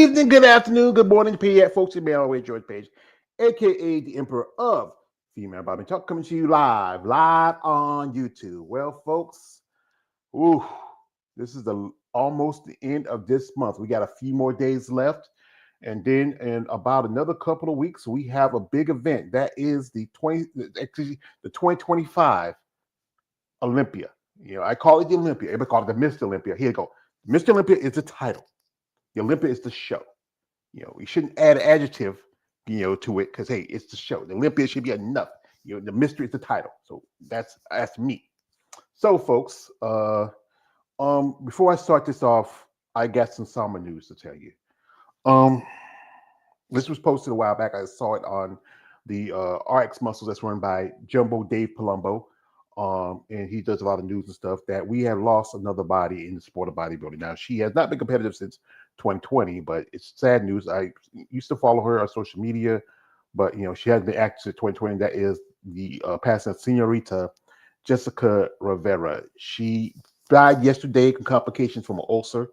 evening, good afternoon, good morning, PF folks. You may always George Page, aka the Emperor of Female Bodybuilding Talk, coming to you live on YouTube. Well, folks, ooh, this is almost the end of this month. We got a few more days left, and then in about another couple of weeks, we have a big event. That is the 2025 Olympia. I call it the Olympia. Everybody call it the Mr. Olympia. Here you go. Mr. Olympia is the title. The Olympia is the show. You shouldn't add an adjective, to it because hey, it's the show. The Olympia should be enough. The mystery is the title. So that's me. So, folks, before I start this off, I got some summer news to tell you. This was posted a while back. I saw it on the RX Muscles that's run by Jumbo Dave Palumbo. And he does a lot of news and stuff that we have lost another body in the sport of bodybuilding. Now, she has not been competitive since 2020, but it's sad news. I used to follow her on social media, but she hasn't been active since 2020. That is the passing of Senorita Jessica Rivera. She died yesterday from complications from an ulcer.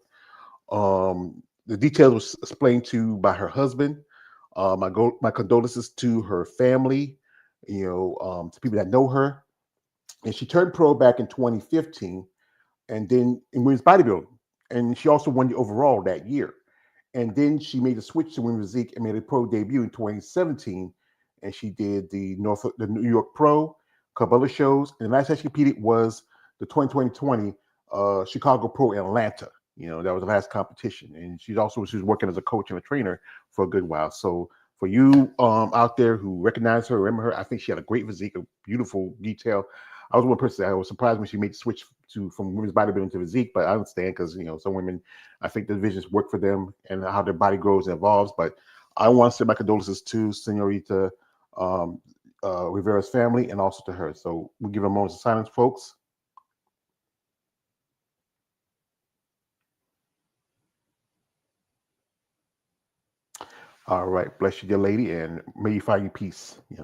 The details was explained to by her husband. My condolences to her family, to people that know her. And she turned pro back in 2015 and then in women's bodybuilding. And she also won the overall that year. And then she made a switch to women's physique and made a pro debut in 2017. And she did the New York Pro, a couple other shows. And the last time she competed was the 2020 Chicago Pro in Atlanta. That was the last competition. And she was working as a coach and a trainer for a good while. So for you out there who recognize her, remember her, I think she had a great physique, a beautiful detail. I was one person. I was surprised when she made the switch from women's bodybuilding to physique, but I understand because some women, I think the divisions work for them and how their body grows and evolves. But I want to send my condolences to Senorita Rivera's family and also to her. So we'll give a moment of silence, folks. All right, bless you, dear lady, and may you find your peace. And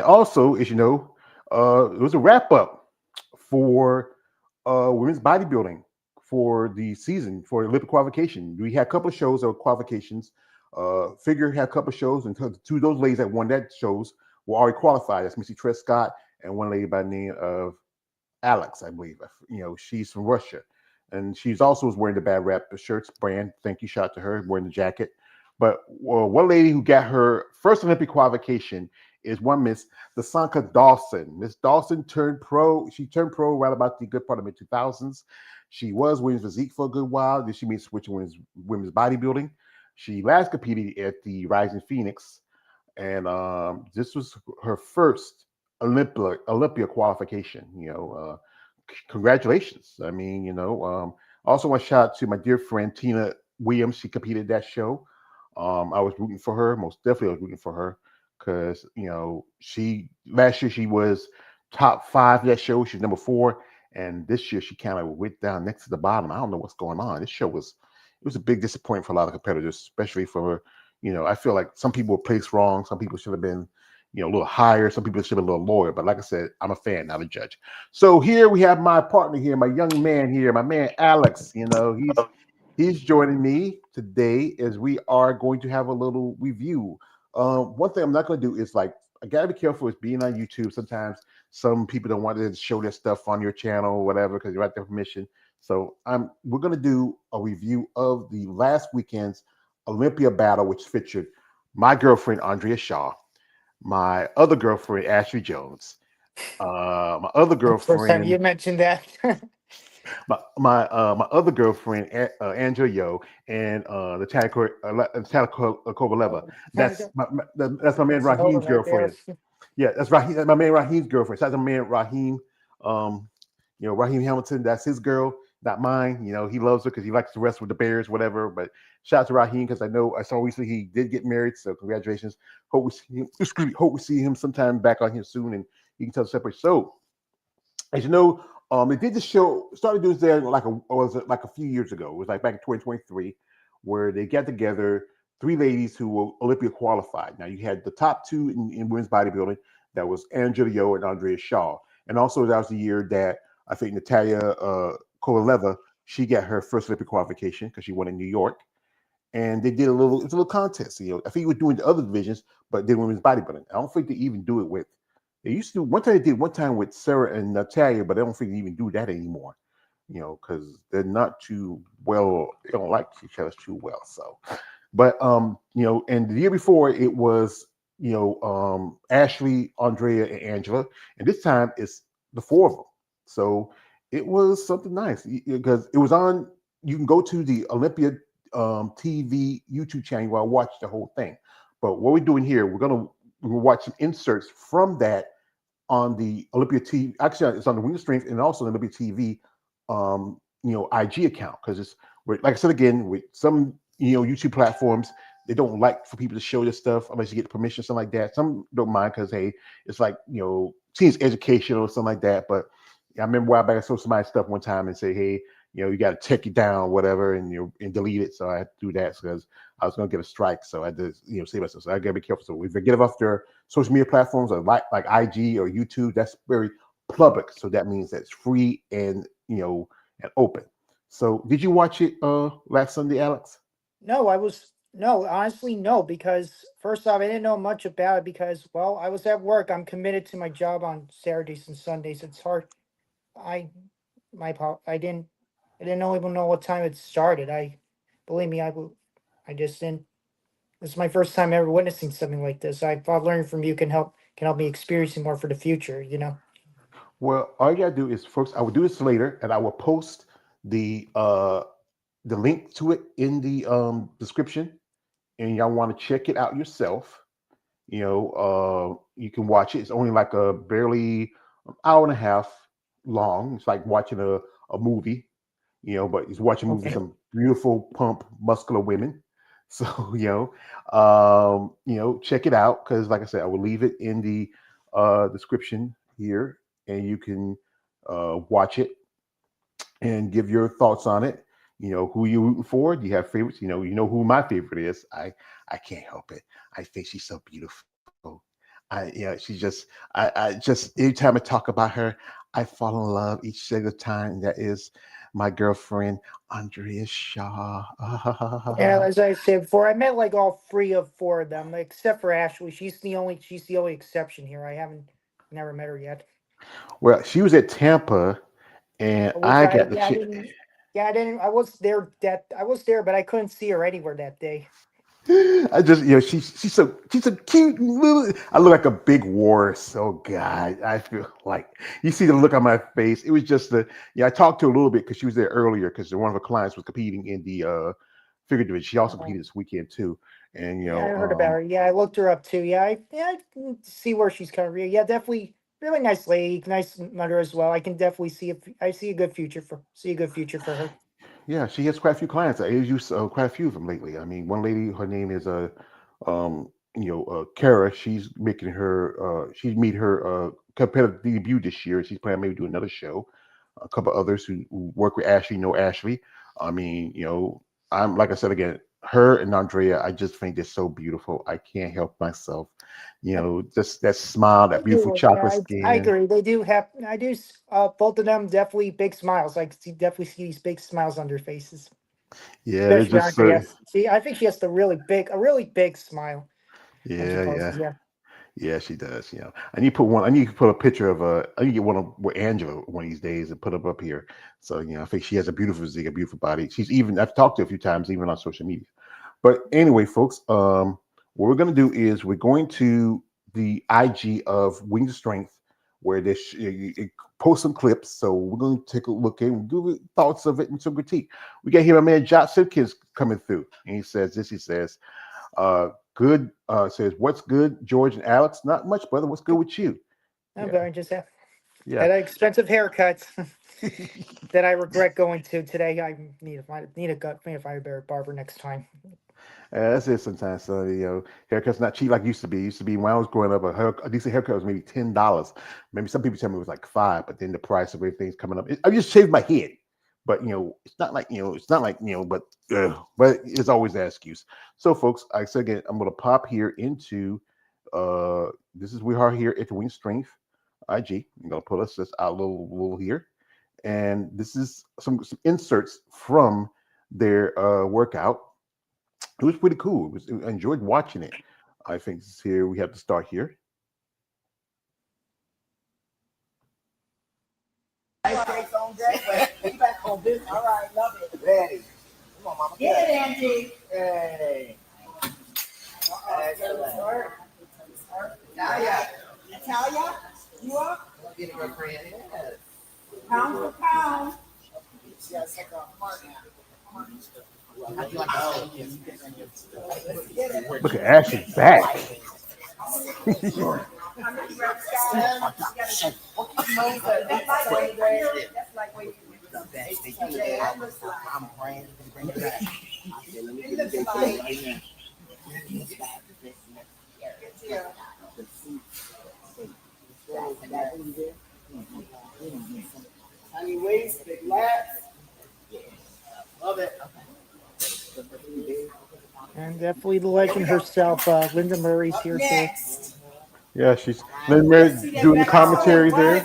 also, as it was a wrap up for women's bodybuilding for the season for Olympic qualification. We had a couple of shows of qualifications. Figure had a couple of shows, and two of those ladies that won that shows were already qualified. That's Missy Trescott and one lady by the name of Alex, I believe. She's from Russia, and she's also was wearing the Bad Rap shirts brand. Thank you, shout out to her wearing the jacket. But one lady who got her first Olympic qualification is one Miss Dasanka Dawson. Miss Dawson turned pro. She turned pro right about the good part of mid-2000s. She was women's physique for a good while. Then she made a switch to women's bodybuilding. She last competed at the Rising Phoenix, and this was her first Olympia qualification. Congratulations. I mean, also want to shout out to my dear friend Tina Williams. She competed at that show. I was rooting for her. Most definitely, I was rooting for her because last year she was top 5 that show. She was number 4, and this year she kind of went down next to the bottom. I don't know what's going on. This show was a big disappointment for a lot of competitors, especially for I feel like some people were placed wrong. Some people should have been a little higher. Some people should have been a little lower. But like I said, I'm a fan, not a judge. So here we have my partner here, my young man here, my man Alex. He's joining me today as we are going to have a little review. One thing I'm not going to do is I got to be careful with being on YouTube. Sometimes some people don't want to show their stuff on your channel or whatever because you're at their permission. So we're going to do a review of the last weekend's Olympia battle, which featured my girlfriend, Andrea Shaw, my other girlfriend, Ashley Jones, my other girlfriend. First time you mentioned that. my other girlfriend, Angela Yo, and Natalia Kovaleva. That's my man Raheem's girlfriend. Yeah, that's Raheem. My man Raheem's girlfriend. That's my man Raheem. Raheem Hamilton. That's his girl, not mine. He loves her because he likes to wrestle with the Bears, whatever. But shout out to Raheem because I saw recently he did get married. So congratulations. Hope we see him. Hope we see him sometime back on here soon, and he can tell the separate. So, as you know. They did the show, started doing there like a few years ago. It was like back in 2023, where they got together 3 ladies who were Olympia qualified. Now you had the top 2 in women's bodybuilding. That was Angela Yo and Andrea Shaw. And also that was the year that I think Natalia Kovaleva, she got her first Olympic qualification because she won in New York. and they did it's a little contest. I think he was doing the other divisions, but did women's bodybuilding. I don't think they even do it with. They used to one time they did one time with Sarah and Natalia, but I don't think they even do that anymore. Because they're not too well. They don't like each other too well. So, but and the year before it was Ashley, Andrea, and Angela, and this time it's the four of them. So it was something nice because it was on. You can go to the Olympia TV YouTube channel where I watch the whole thing. But what we're doing here, we're watching inserts from that on the Olympia TV. Actually, it's on the Wing of Strength and also the Olympia TV, IG account because like I said again, with some YouTube platforms, they don't like for people to show this stuff unless you get permission, something like that. Some don't mind because hey, it's like seems educational or something like that. But I remember while back I saw somebody's stuff one time and say, hey, you got to take it down, whatever, and delete it. So I had to do that because I was going to get a strike. So I had to, save myself. So I got to be careful. So if I get it off their social media platforms or like IG or YouTube, that's very public. So that means that's free and, and open. So did you watch it last Sunday, Alex? No, honestly, no, because first off, I didn't know much about it because, well, I was at work. I'm committed to my job on Saturdays and Sundays. It's hard. I, I didn't even know what time it started. Believe me, I just didn't. This is my first time ever witnessing something like this. I thought learning from you can help me experiencing more for the future. Well, all you gotta do is first I will do this later and I will post the uh the link to it in the description and y'all want to check it out yourself. You can watch it. It's only like a barely an hour and a half long. It's like watching a movie, but it's watching a movie with Okay. some beautiful, plump, muscular women. So, check it out because, like I said, I will leave it in the description here, and you can watch it and give your thoughts on it. Who you rooting for? Do you have favorites? You know who my favorite is. I can't help it. I think she's so beautiful. She's I just anytime I talk about her, I fall in love each single time. That is my girlfriend Andrea Shaw. Yeah, as I said before, I met like all three of four of them, except for Ashley. She's the only exception here. I haven't never met her yet. Well, she was at Tampa, and Which I I got the yeah, I chance. didn't yeah, I was there, but I couldn't see her anywhere that day. I just, she's so cute. I look like a big horse. Oh God, I feel like you see the look on my face. It was just I talked to her a little bit because she was there earlier because one of her clients was competing in the figure division. She also Oh, competed this weekend too, and yeah, I heard about her. Yeah, I looked her up too. I can see where she's coming from. Yeah, definitely really nice lady, nice mother as well. I can definitely I see a good future for her. yeah, she has quite a few clients. I used quite a few of them lately. I mean, one lady, her name is Kara. She's made her competitive debut this year. She's planning maybe do another show. A couple others who work with Ashley know Ashley. I mean, I'm like I said again, her and Andrea. I just think they're so beautiful. I can't help myself. Just that smile, They that beautiful do. Yeah, chocolate I skin. agree. They do have. Both of them definitely big smiles. Definitely see these big smiles on their faces. Yeah, they're Especially just Andrea. See, I think she has a really big smile when she yeah, poses. yeah. Yeah. Yeah, she does. I need to put one. I need to put a picture of I need to get one of with Angela one of these days and put them up here. So I think she has a beautiful physique, a beautiful body. She's even I've talked to her a few times, even on social media. But anyway, folks, what we're gonna do is we're going to the IG of Wings of Strength, where it post some clips. So we're gonna take a look and do thoughts of it and some critique. We got here my man Josh Simpkins coming through, and he says this. He says. Good says, "What's good, George and Alex? Not much, brother. What's good with you?" I'm Yeah, very just yeah. had an expensive haircut that I regret going to today. I need to find a better barber next time. That's it sometimes. So haircuts not cheap like it used to be. It used to be when I was growing up, a decent haircut was maybe $10. Maybe some people tell me it was like five, but then the price of everything's coming up. I just shaved my head, but it's not like but it's always that excuse. So, folks, I said again, I'm gonna pop here into this is we are here at the Wing Strength IG. I'm gonna put us this out a little here, and this is some inserts from their workout. It was pretty cool. I enjoyed watching it. I think this is here we have to start here. Ice skates on deck. You back on this. All right, love it. Ready. Come on, mama. Get it, Angie. Hey. Excellent. Natalia. Natalia, you up? Get it, girlfriend. Yes. Pound for pound. Yes, take a mark now. Look at Ash's back. Tiny waist, big lats. Love it. And definitely the legend herself, Linda Murray's here too. Yeah, she's Lynn Mary doing the commentary there.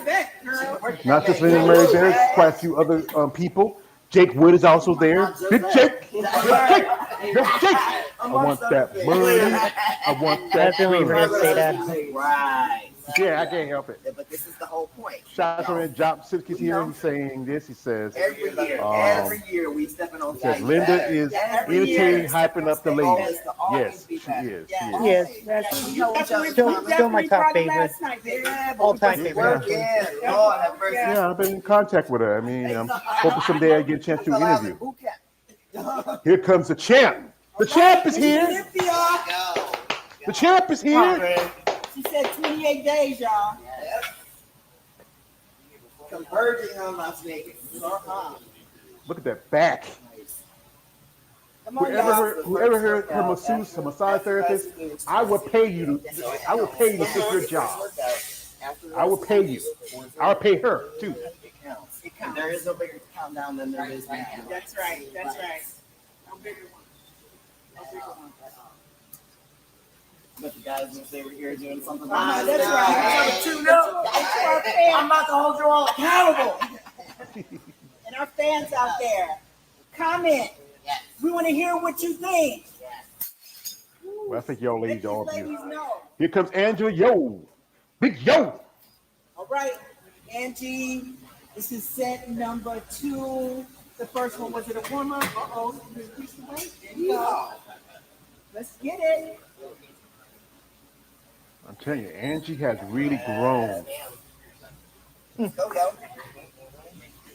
Not just Lynn Mary there, quite a few other people. Jake Wood is also there. Big Jake, Big Jake, Big Jake. I want that money. I want that. I believe we're gonna say that. Right. Yeah, I can't help it. But this is the whole point. Shout out to Job Sitki's here. He's saying this. He says every year we stepping on. Says Linda is irritating, hyping up the ladies. Yes, she is. Yes, that's still my top favorite. All-time favorite. Yeah, I've been in contact with her. I mean, I'm hoping someday I get a chance to interview. Here comes the champ. The champ is here. The champ is here. She said 28 days, y'all. Yep. Converging on Las Vegas. Look at that back. Whoever heard her masseuse, her massage therapist, I would pay you to fix your job. I will pay you. I will pay her too. It counts. There is no bigger countdown than there is right now. That's right. That's right. No bigger one. No bigger one. But the guys wish they were here doing something. That's right. I'm about to hold you all accountable. And our fans out there, comment. Yes. We want to hear what you think. Yes. Well, I think y'all ladies all of you. Here comes Angela Yo. Big Yo. All right, Angie. This is set number 2. The first one, was it a warm-up? Uh-oh. Increase the weight. There you go. Let's get it. I'm telling you, Angie has really grown. And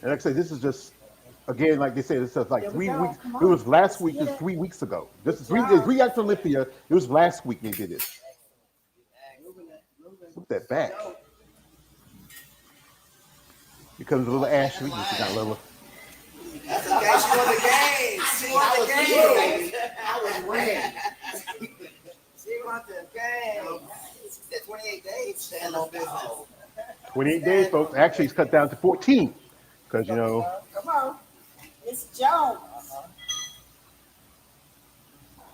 like I say, this is just, again, like they say, this is like 3 weeks. It was last week, it was 3 weeks ago. This is 3 after Olympia. It was last week they did this. Look at that back. Here comes a little Ashley. She got a little. That's okay. She won the game. She won the game. I was winning. She won the game. 28 days. Stand on business. 28 days, folks. Actually, it's cut down to 14 because, you know. Come on. It's Jones.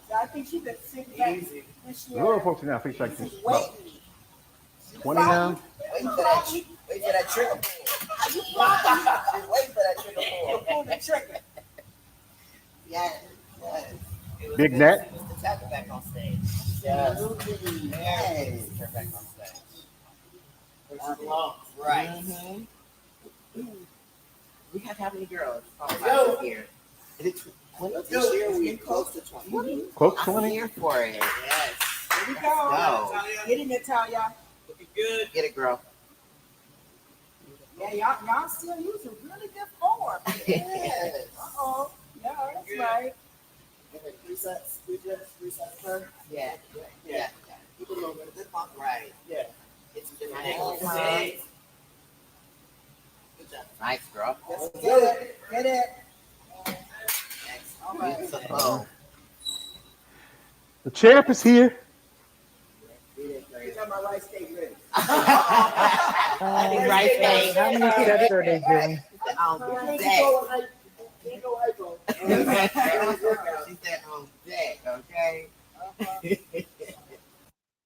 So I think she's been sick back this year. A little 14 now. I think it's like about 20 now. Wait for that trigger pull. Wait for that trigger pull. Pull the trigger. Yes. Big Nat. Tap back on stage. Yes. Yes. Back on stage. Right. Mm-hmm. We have how many girls? Oh, here. This year we close to 20. Close to 20? I'm here for it. Yes. Here we go. Get it, Natalia. Looking good. Get it, girl. Yeah, y'all still using really good form. Yes. Uh-oh. Yeah, that's right. 3 sets. 3 sets per. Yeah. Keep it a little bit of this pump. Right. Yeah. Get some different angles. Good job. Nice, girl. Get it. All right. The champ is here. My rice cake ready. Rice cake. How many sets are they doing? She said on deck, okay?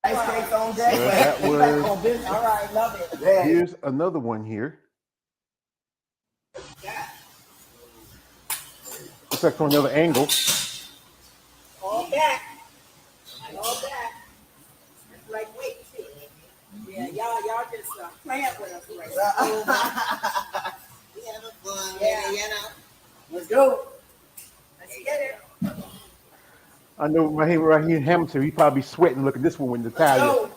Rice cakes on deck. That was. All right, love it. Here's another one here. Looks like from another angle. All that. I love that. It's like, wait, too. Yeah, y'all just playing with us right now. We having fun. Yeah. You know. Let's go. Let's get it. I know right here in Hamilton, he probably sweating looking at this one in the Let's tire. go.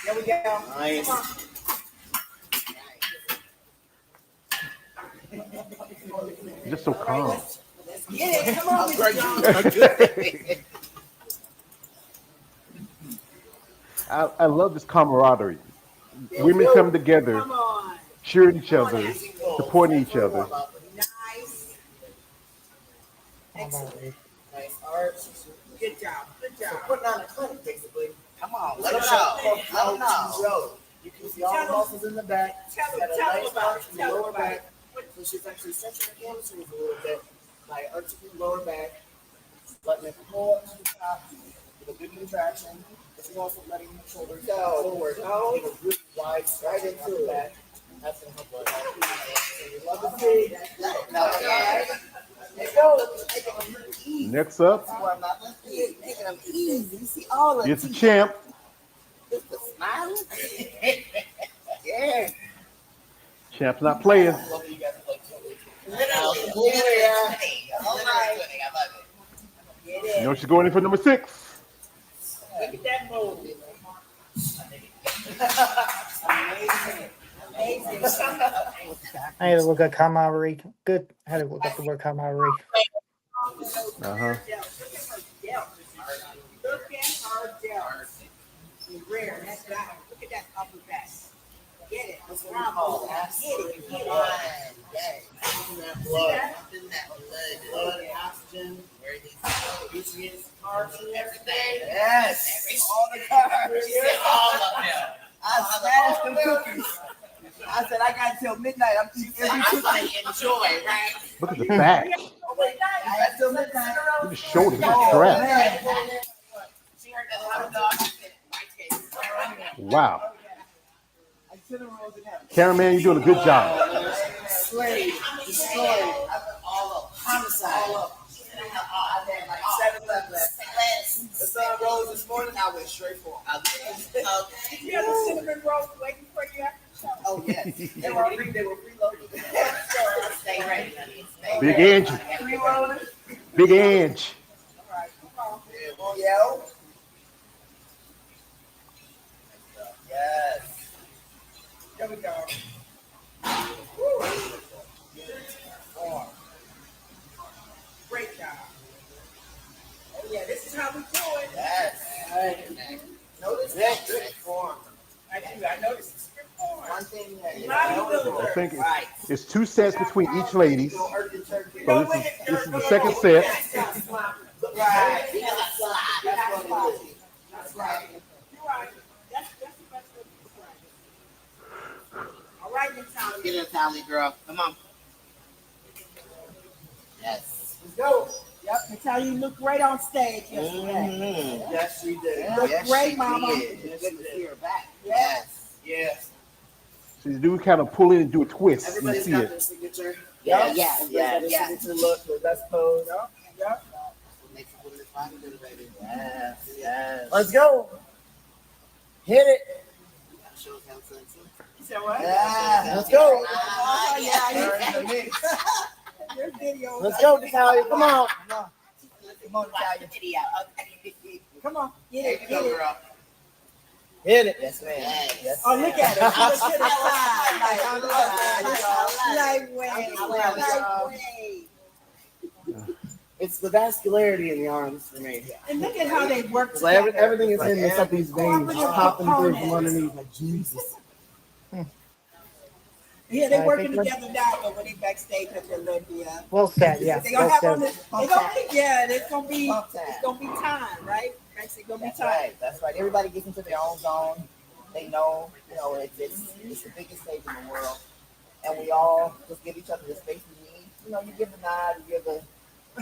There we go. Nice. Come on. Just so calm. Let's get it. Come on, Mr. Jones. I love this camaraderie. Women come together, Come on. cheering each other, supporting each other. Nice. Come on, Ray. Nice art. Good job. Good So job. putting on a clinic, basically. Come on, let them know. Let them know. You can see all the muscles in the back. Tell Got a them nice about arch it. in the Tell them lower about back. So she's actually stretching her hamstrings a little bit by arching the lower back, letting it pull up to the top with a good contraction. But she's also letting her shoulders go forward. Take a really wide stride into the back. That's going to help her. So you love to see. Let's go. Next up Making them easy. You see all of is the champ. Just the smile. Yeah. Champ's not playing. You know she's going in for number 6. Look at that move. Amazing. I had to look at camaraderie. Good. I had to look up the word camaraderie. Uh-huh. Look at her delts. Rare. That's that. Look at that upper back. Get it. Bravo. Get it. Get it. Blood, oxygen, nutrients, carbs, everything. Yes. All the carbs. All of them. I smashed them cookies. I said I got till midnight. I'm eating every cookie. I enjoy, right? Look at the back. I got till midnight. Look at the shoulders, the Oh, strap. man. She heard that hot dog. Wow. Cameraman, you're doing a good job. Slave, destroyed, homicide. I've had like 7 left. The sun rose this morning, I went straight for it. Did you have the cinnamon rolls waiting for you after the show? Oh, yes. They were preloaded. Stay ready, honey. Big Angie. Preloaded. Big Angie. All right, come on. Oh, yeah. Yes. There we go. Great job. Oh yeah, this is how we do it. Yes. Notice that good form. I do. I know this is good form. One thing that I think right. it's 2 sets between each ladies. Go earth and turkey. So this is the second set. Right. That's what it is. That's right. You're right. That's the best way to describe it. All right, Natalia. Get it, Natalia, girl. Come on. Yes. Let's go. Yep, Natalia, you look great on stage yesterday. Yes, she did. Look Yes, great, she Mama. did. Good to see her back. Yes. Yes. So you do kind of pull in and do a twist. You Everybody's see got it. their signature. Yes. Yes. Yes. Yes. Signature look, the best pose. Yep. Makes it what it's fun to do, baby. Yes. Yes. Let's go. Hit it. Shows how sensitive. You said what? Yeah. Let's go. Oh, yeah. You're in the mix. Your video. Let's go, Natalia. Come on. Come on, Natalia. Come on. Get There it. you Get go, it. girl. Hit it. Yes, ma'am. Yes. Oh, look at it. Lightweight. It's the vascularity in the arms for me. And look at how they work It's like together. everything is in except these veins just popping through from underneath. Like, Jesus. Yeah, they're I working think together now, but when they backstage at the Olympia. Well said. Yeah. They gonna Well have on said. this. They gonna be, yeah, it's gonna be Pump time. it's gonna be time, right? It's gonna be That's time. right. That's right. Everybody gets into their own zone. They know, it's the biggest stage in the world. And we all just give each other the space we need. You give the nod, you give the,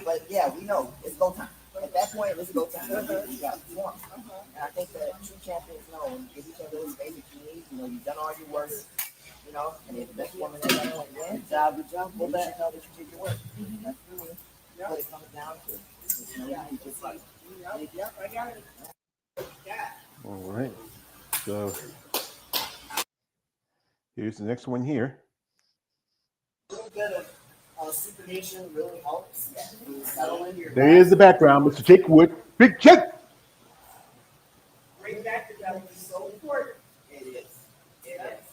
but yeah, we know it's go time. At that point, it's go time. You got to perform. And I think that true champions know, give each other the space that you need. You've done all your work. know, and if the best woman that ever went, good job, well, that know that you did your work. That's really what it comes down to. You know, you just like, yep, I got it. Yeah. All right. So here's the next one here. A little bit of supination really helps. Settle in your There is the background, Mr. Jake Wood. Big Jake. Bring back the belly is so important. It is. It is.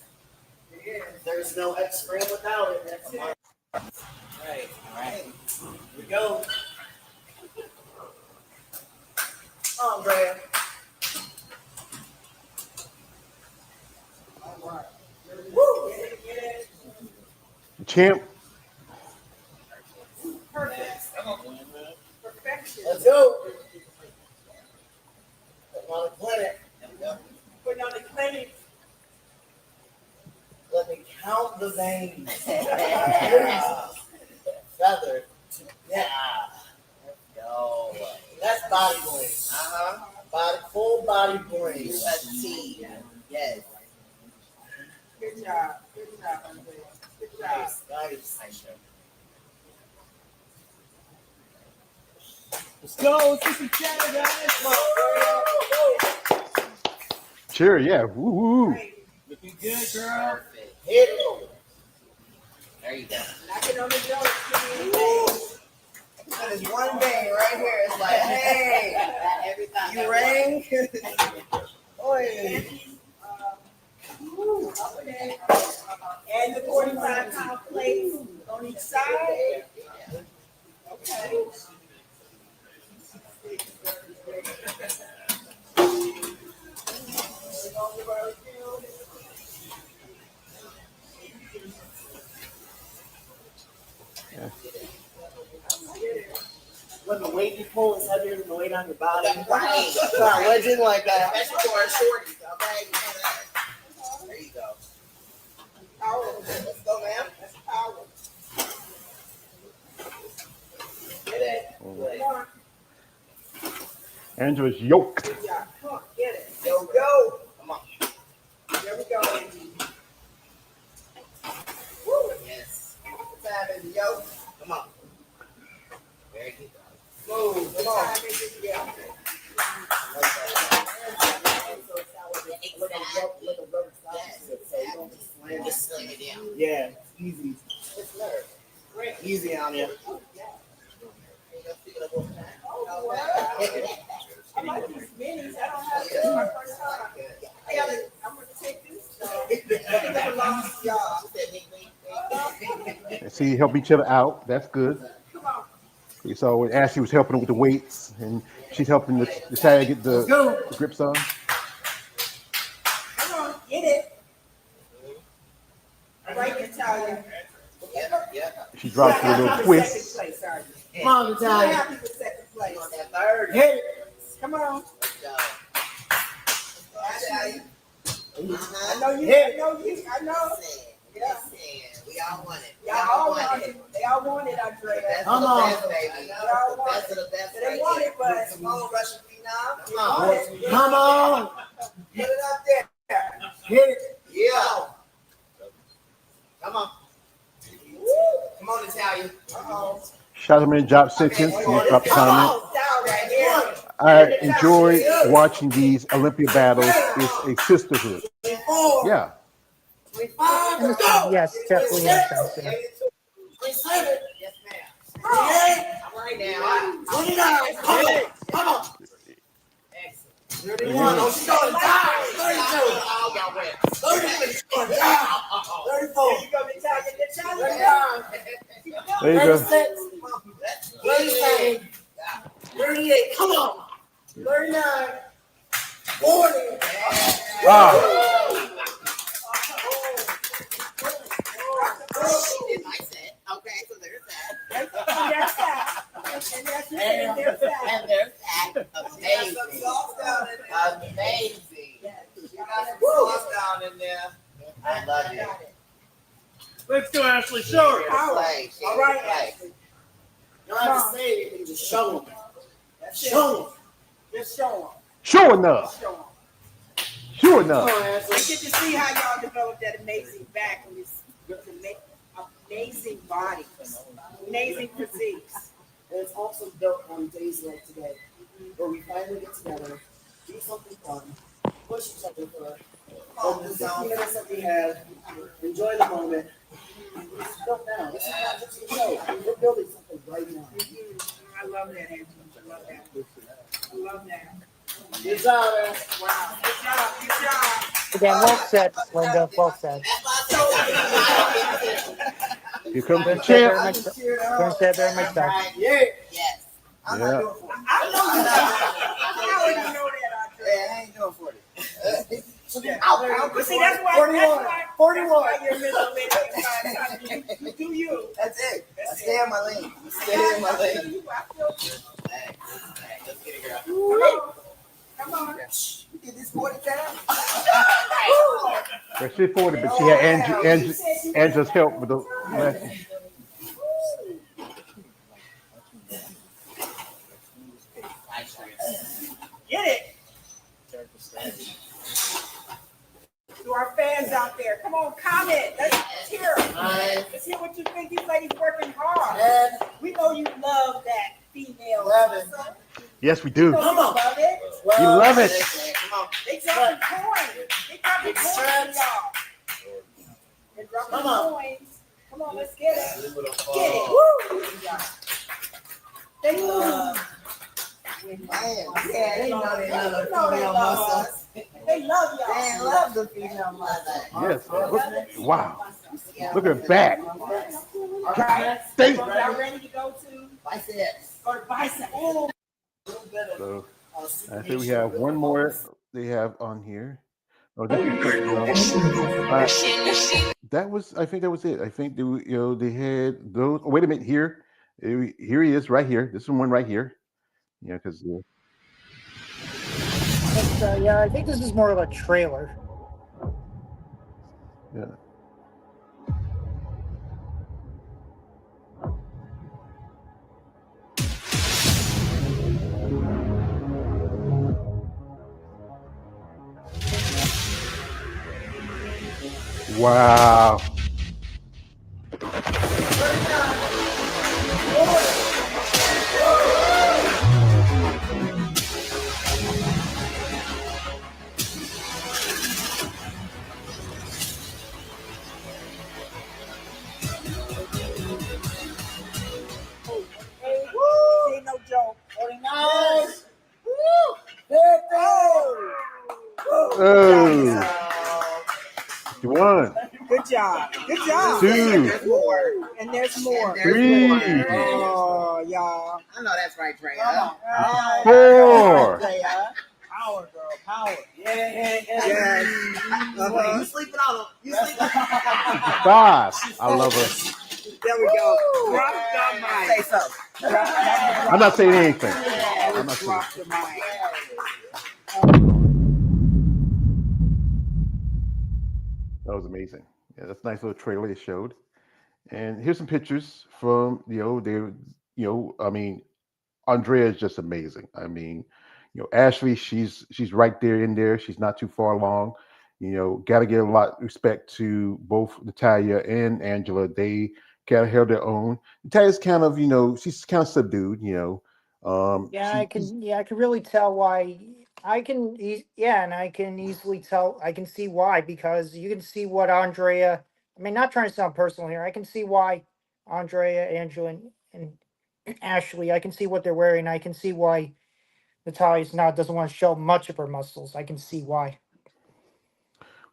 It is. There's no X-frame without it. That's it. All right. All right. Here we go. Andrea. All right. Woo! Get it. The champ. Perfect. Perfection. Let's go. Putting on the clinic. Putting on the clinic. Let me count the veins. Feather. Yeah. Let's go. That's body bling. Full body bling. That's T. Yes. Good job. Good job, Andrea. Good job. Nice. Let's go. Let's get some chatter, guys. Come on. Sure, yeah. Woo woo. Looking good, girl. Hit it. There you go. Knocking on the door. That is one bang right here. It's like, hey, you rang? Oi. And the 45-pound plates on each side. Okay. When the weight you pull is heavier than the weight on your body. Right. Start wedging like that. Especially for a shorty, okay? There you go. Power. Let's go, ma'am. That's power. Get it. Come on. Angela's yoked. Good job. Come on, get it. Yo, go. Come on. There we go, Angie. Woo. Yes. What's happening, yo? Come on. Very good. Move. Come on. Yeah. Just sling it down. Yeah, easy. It's nerve. Easy on you. Oh, wow. I like these minis. I don't have this. My first time. I'm going to take this. And see, help each other out. That's good. Come on. So when Ashley was helping her with the weights, and she's helping the side to get the grips on. Come on, get it. All right, Natalia. Yeah. She drops with a little twist. Come on, Natalia. Happy for second place. On that third. Hit it. Come on. Ashley. I know you. I know you. I know. Yeah. We all want it. Y'all all want it. They all want it, Andrea. Come on, baby. Y'all want it. They want it, but come on, Russian phenom. Come on. Come on. Put it up there. Hit it. Yeah. Come on. Come on, Natalia. Uh-oh. Shout out to me, Job Simpkins. He dropped a comment. Down right here. I enjoy watching these Olympia battles. It's a sisterhood. Yeah. Yes, definitely makes sense. Yes, ma'am. All right now. 29. Come on. Excellent. 31. Oh, she's going to die. 32. Oh, y'all win. 33. She's going to die. 34. You go to Natalia. There you go. 36. 37. 38. Come on. 39. 40. Wow. Okay, so there's that. There's that. And there's that. And there's that. Amazing. Amazing. You got some sauce down in there. I love it. Let's go, Ashley. Show her. All right, Ashley. You don't have to say anything, just show them. Show them. Just show them. Sure enough. Show them. Sure true enough. I get to see how y'all develop that amazing back and this amazing body, amazing physiques. And it's also built on days like today, where we finally get together, do something fun, push each other for the 15 minutes that we have, enjoy the moment. It's built now. This is not just a show. We're building something right now. I love that, Andrew. I love that. I love that. Good job, man. Wow. Good job. Good job. Again, well said, Linda. Well said. Here comes the Couldn't say it better champ. myself. Couldn't say it better myself. Yeah. Yes. I'm Yeah. not doing 40. I know you. I already know that, Andre. Yeah, I ain't doing 40. But see, that's why 41. you're middle. You do you. That's it. I stay in my lane. Stay in my lane. I feel you. Hey, let's get it, girl. Come on. You get this 40 time? Well, she's 40, but she had Angela's help with the lesson. Get it. To our fans out there, come on, comment. Let's hear them. Let's hear what you think. These ladies working hard. We know you love that female. Love it. Yes, we do. Come on. Love it. We love it. Come on. They dropping coins. They dropping coins, y'all. They're dropping coins. Come on, let's get it. Get it. Woo. They love. Yeah, they know they love the female muscle. They love y'all. They love the female muscle. Yes. Look, wow. Look at back. Right. Thank Y'all ready to go to? Biceps. Go to bicep. Oh. So I think we have one more they have on here. Oh, that was. I think that was it. I think they had those. Oh, wait a minute. Here he is, right here. This is one right here. Yeah, because Yeah, I think this is more of a trailer. yeah. Wow. Ain't no joke. 49. Woo! 50. Oh, you won. Good job. Good job. Two. There's more. And there's more. Three. Oh, y'all. I know that's right, Trey. Four. Power, girl. Power. Yeah. You sleeping on them. You sleeping. Five. I love her. There we go. Drop the mic. Say so. I'm not saying anything. Yeah, I'm not saying. drop the mic. That was amazing. Yeah, that's a nice little trailer they showed. And here's some pictures from I mean, Andrea is just amazing. I mean, Ashley, she's right there in there. She's not too far along. Got to give a lot of respect to both Natalia and Angela. They kind of held their own. Natalia's kind of, she's kind of subdued. I can really tell why. And I can easily tell. I can see why, because you can see what Andrea. I mean, not trying to sound personal here. I can see why Andrea, Angela, and Ashley. I can see what they're wearing. I can see why Natalia's doesn't want to show much of her muscles. I can see why.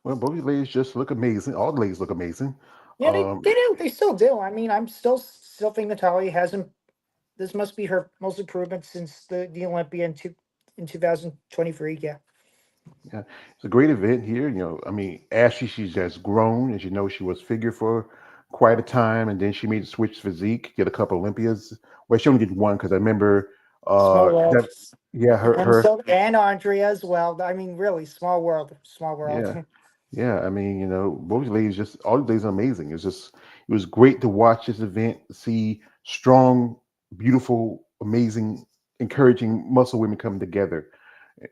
Well, both these ladies just look amazing. All the ladies look amazing. Yeah, they do. They still do. I mean, I'm still think Natalia hasn't. This must be her most improvement since the Olympia in 2023. Yeah. Yeah, it's a great event here. I mean, Ashley, she's just grown. As you know, she was figure for quite a time, and then she made the switch to physique, get a couple Olympias. Well, she only did one because I remember Small world. And Andrea as well. I mean, really, small world. Yeah. I mean, both ladies, all the ladies are amazing. It was great to watch this event, see strong, beautiful, amazing, encouraging muscle women coming together.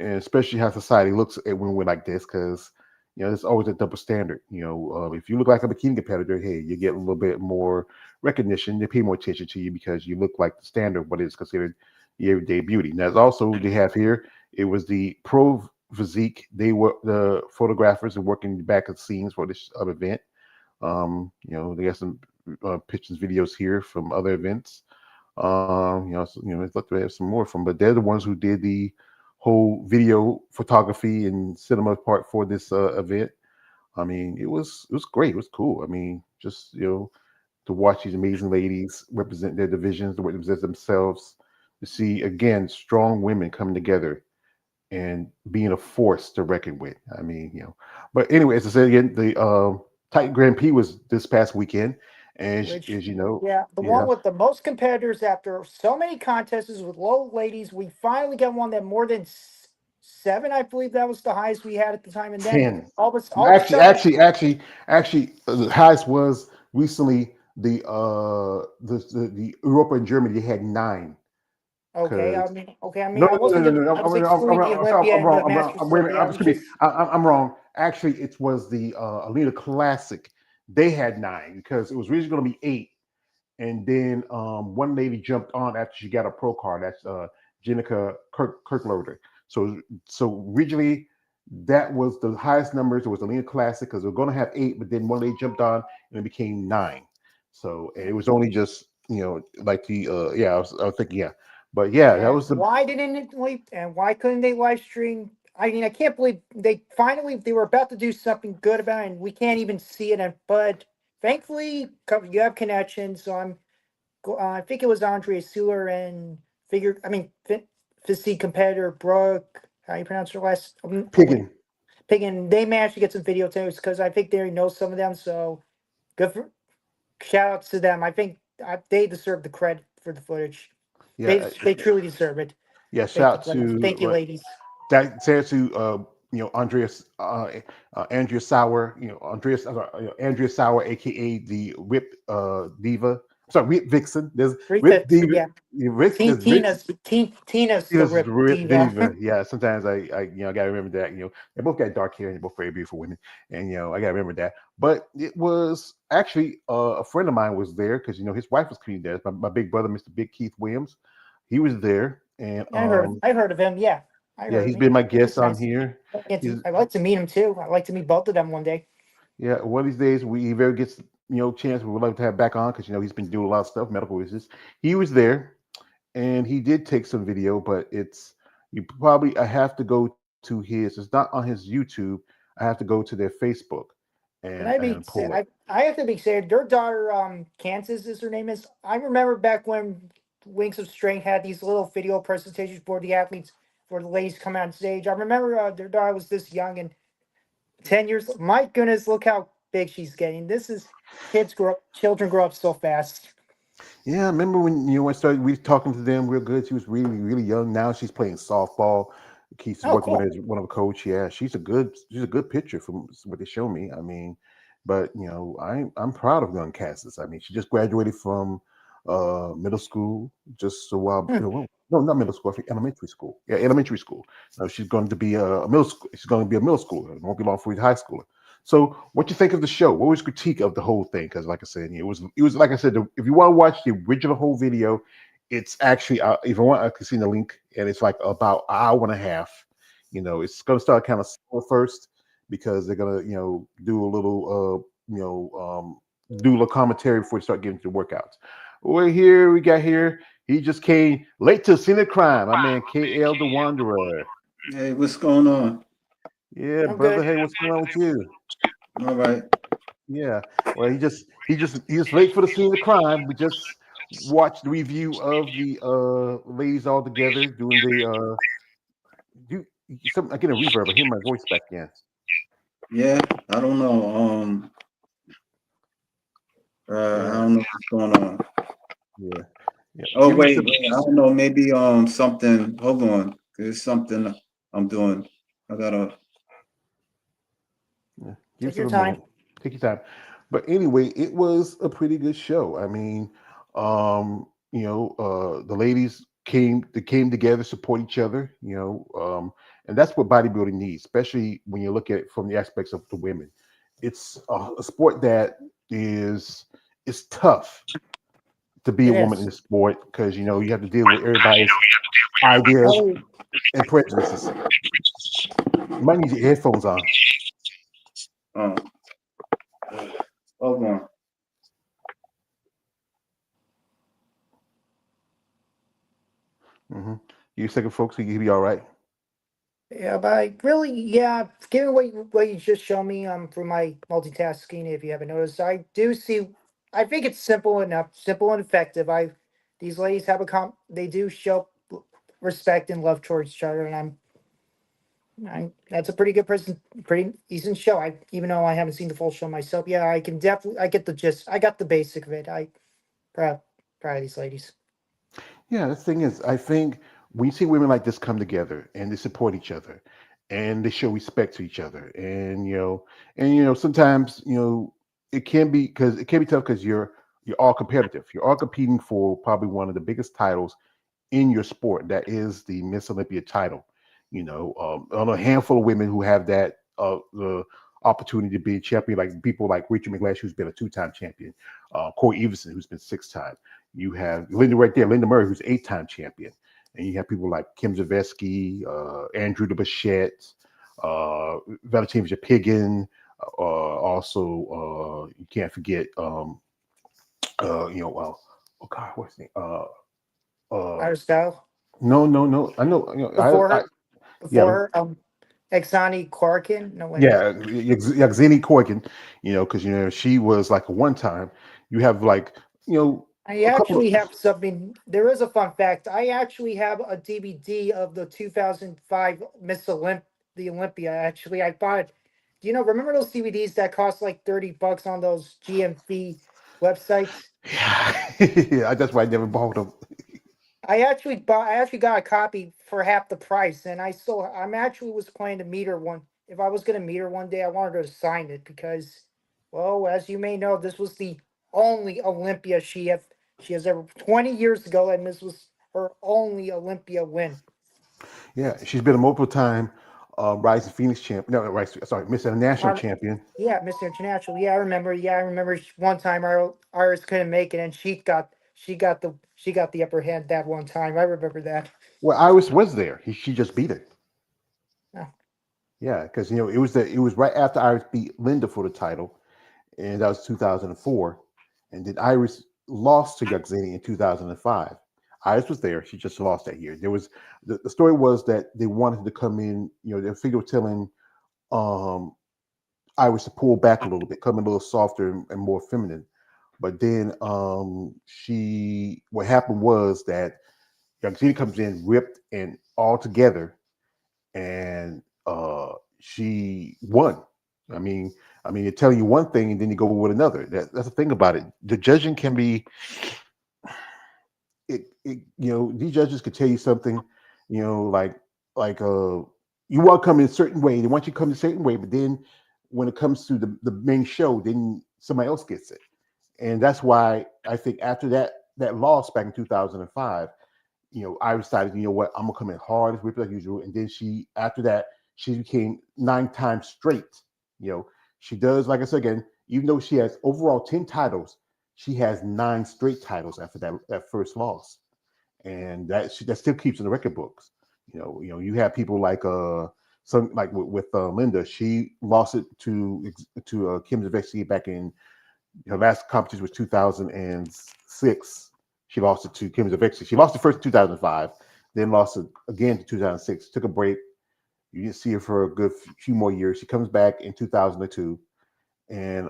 and especially how society looks at women like this, because there's always a double standard. If you look like a bikini competitor, hey, you get a little bit more recognition. They pay more attention to you because you look like the standard, what is considered the everyday beauty. Now, also they have here, it was the pro physique. They were the photographers and working back of the scenes for this event. They got some pictures, videos here from other events. I'd love to have some more from, but they're the ones who did the whole video photography and cinema part for this event. I mean, it was great. It was cool. I mean, just to watch these amazing ladies represent their divisions, to represent themselves, to see again strong women coming together and being a force to reckon with. I mean, But anyway, as I said again, the Titan Grand Prix was this past weekend, and Which, as you know, yeah, the yeah, one with the most competitors after so many contests with low ladies. We finally got one that more than seven, I believe that was the highest we had at the time. And then 10. all of a Actually, sudden, actually, actually, actually, the highest was recently the Europa and Germany. They had 9. okay, Because I mean, no, no, no, no, no, no. I was excluding the Olympia I'm and wrong. the I'm wrong. Masters Wait a stuff. minute. Yeah, Excuse me. I'm wrong. Actually, it was the Alina Classic. They had 9 because it was originally going to be 8, and then one lady jumped on after she got a pro card. That's Jenica Kirkloder. So originally that was the highest numbers. It was the Alina Classic because we were going to have 8, but then one lady jumped on and it became 9. So and it was only just like the yeah. I was thinking yeah, but yeah, that and was the why couldn't they live stream? I mean, I can't believe they were about to do something good about it, and we can't even see it. But thankfully, you have connections, so I think it was Andrea Sewer and physique competitor Brooke. How you pronounce her last? picking. Piggin. They managed to get some videotapes because I think they know some of them. So good for shout outs to them. I think they deserve the credit for the footage. Yeah, They truly deserve it. yeah. Shout to Thank you, ladies. that. Shout to Andreas Andrea Sauer. Andrea Sauer, aka the Whip Diva. Sorry, Whip Vixen. There's Whip Refits, Diva. yeah. There's Rich. Tina's the Tina's rip Whip diva. Diva. Yeah, sometimes I gotta remember that. They both got dark hair and they're both very beautiful women, and I gotta remember that. But it was actually a friend of mine was there because his wife was coming there. My big brother, Mr. Big Keith Williams, he was there, and I heard of him. Yeah, I yeah, heard he's of him. been my He's guest on nice. here. He's I'd like to meet him too. I'd like to meet both of them one day. Yeah, one of these days we ever gets chance we would like to have back on because he's been doing a lot of stuff medical issues. He was there and he did take some video, but it's you probably I have to go to his. It's not on his YouTube. I have to go to their Facebook Can I be and say pull it. I have to be said their daughter Kansas is her name is. I remember back when Wings of Strength had these little video presentations for the athletes for the ladies come on stage. I remember their daughter was this young and 10 years. My goodness, look how big she's getting. This is children grow up so fast. Yeah, I remember when when I started we talking to them real good. She was really really young. Now she's playing softball. Keith's Oh, working with her cool. as one of a coach. Yeah, she's a good pitcher from what they show me. I mean, but I'm proud of young Cassis. I mean, she just graduated from middle school just a while. Hmm. No, not middle school. I think elementary school. Yeah, elementary school. She's going to be a middle school. She's going to be a middle schooler. It won't be long before he's a high schooler. So, what you think of the show? What was your critique of the whole thing? Because, like I said, it was like I said. If you want to watch the original whole video, it's actually if you want, I can see the link, and it's like about an hour and a half. It's going to start kind of slow first because they're going to do a little do a little commentary before you start getting to the workouts. We got here. He just came late to the scene of crime. My man KL the Wanderer. Hey, what's going on? Yeah, I'm brother. good. Hey, what's going on with you? All right. Yeah. Well, he just late for the scene of the crime. We just watched the review of the ladies all together doing the do some I get a reverb. I hear my voice back again. Yeah, I don't know. I Yeah, don't know what's going on. yeah, yeah. Oh Give me wait, some wait, I don't know. Maybe something. Hold on. There's something I'm doing. I gotta. yeah, give Take us a your little time. moment. Take your time. But anyway, it was a pretty good show. I mean, the ladies came together, support each other, and that's what bodybuilding needs, especially when you look at it from the aspects of the women. It's a sport that is tough to be a It woman in is. the sport because you have to deal with everybody's ideas Oh, and prejudices. You might need your headphones on. Oh, hold on. Mm-hmm. You second, folks, you be all right. yeah, but I really, yeah, given what you just showed me through my multitasking, if you haven't noticed, I do see. I think it's simple enough, simple and effective. These ladies have they do show respect and love towards each other, and that's a pretty good person, pretty decent show. Even though I haven't seen the full show myself, yeah, I can definitely, I get the gist. I got the basic of it. Proud, proud of these ladies. Yeah, the thing is, I think when you see women like this come together and they support each other and they show respect to each other, and sometimes it can be tough because you're all competitive. You're all competing for probably one of the biggest titles in your sport. That is the Miss Olympia title. On a handful of women who have that the opportunity to be a champion, like people like Rachel McGlash, who's been a two-time champion, Corey Everson, who's been six-time. You have Linda right there, Linda Murray, who's eight-time champion, and you have people like Kim Zavetsky, Andrew DeBachette, Valentina Japigan. Also, you can't forget, oh God, what's his name? Our style No. I know, before I her, yeah, before her, Exani Corkin. No wait a minute. yeah, Yaxeni Corkin, because she was like a one time. You have like I a couple of actually have something. There is a fun fact. I actually have a DVD of the 2005 the Olympia. Actually, I bought it. Do you know? Remember those DVDs that cost like $30 on those GMV websites? yeah, that's why I never bought them. I actually got a copy for half the price, and I'm actually was planning to meet her one. If I was gonna meet her one day, I wanted her to sign it because, well, as you may know, this was the only Olympia she has ever 20 years ago, and this was her only Olympia win. Yeah, she's been a multiple time Rising Phoenix champion. No, right, sorry, Miss International Ar- champion. yeah, Mr. International. Yeah, I remember. Yeah, I remember one time Iris couldn't make it, and she got the upper hand that one time. I remember that. Well, Iris was there. She just beat her. Oh, Yeah, because it was right after Iris beat Linda for the title, and that was 2004. And then Iris lost to Yaxeni in 2005. Iris was there. She just lost that year. There was the story was that they wanted to come in. Their figure was telling um, Iris to pull back a little bit, come in a little softer and more feminine. But then what happened was that Yaxeni comes in ripped and all together, and she won. I mean, you're telling you one thing and then you go with another. That's the thing about it. The judging can be, these judges could tell you something, like you want to come in a certain way. They want you to come in a certain way, but then when it comes to the main show, then somebody else gets it, and that's why I think after that loss back in 2005. I decided, what, I'm gonna come in hard as whip like usual. And then after that, she became 9 times straight. She does, like I said again, even though she has overall 10 titles, she has 9 straight titles after that first loss. And that still keeps in the record books. You have people like some like with Linda, she lost it to Kim Zavetsky back in her last competition was 2006. She lost it to Kim Zavetsky. She lost it first in 2005, then lost it again to 2006. Took a break. You didn't see her for a good few more years. She comes back in 2002 and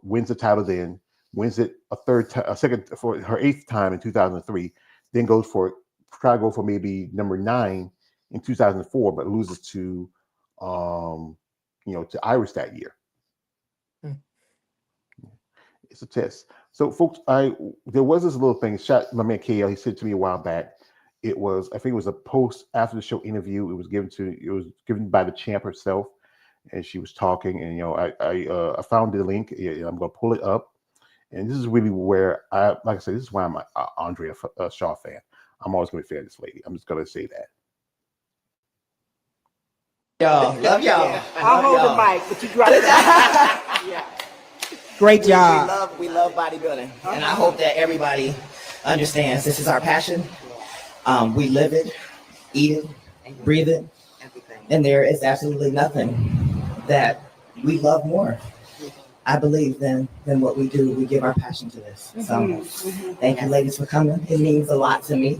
wins the title. Then wins it a second for her 8th time in 2003. Then try to go for maybe number 9 in 2004, but loses to to Iris that year. It's a test. So, folks, there was this little thing. Shot my man KL. He said to me a while back. I think it was a post after the show interview. It was given by the champ herself, and she was talking. And I found the link. I'm gonna pull it up. And this is really where like I said, this is why I'm an Andrea Shaw fan. I'm always going to be a fan of this lady. I'm just going to say that. Y'all, love y'all. I'll hold the mic, but you drop it. Yeah. Great job. We love bodybuilding, and I hope that everybody understands this is our passion. We live it, eat it, breathe it, and there is absolutely nothing that we love more, I believe, than what we do. We give our passion to this. So thank you, ladies, for coming. It means a lot to me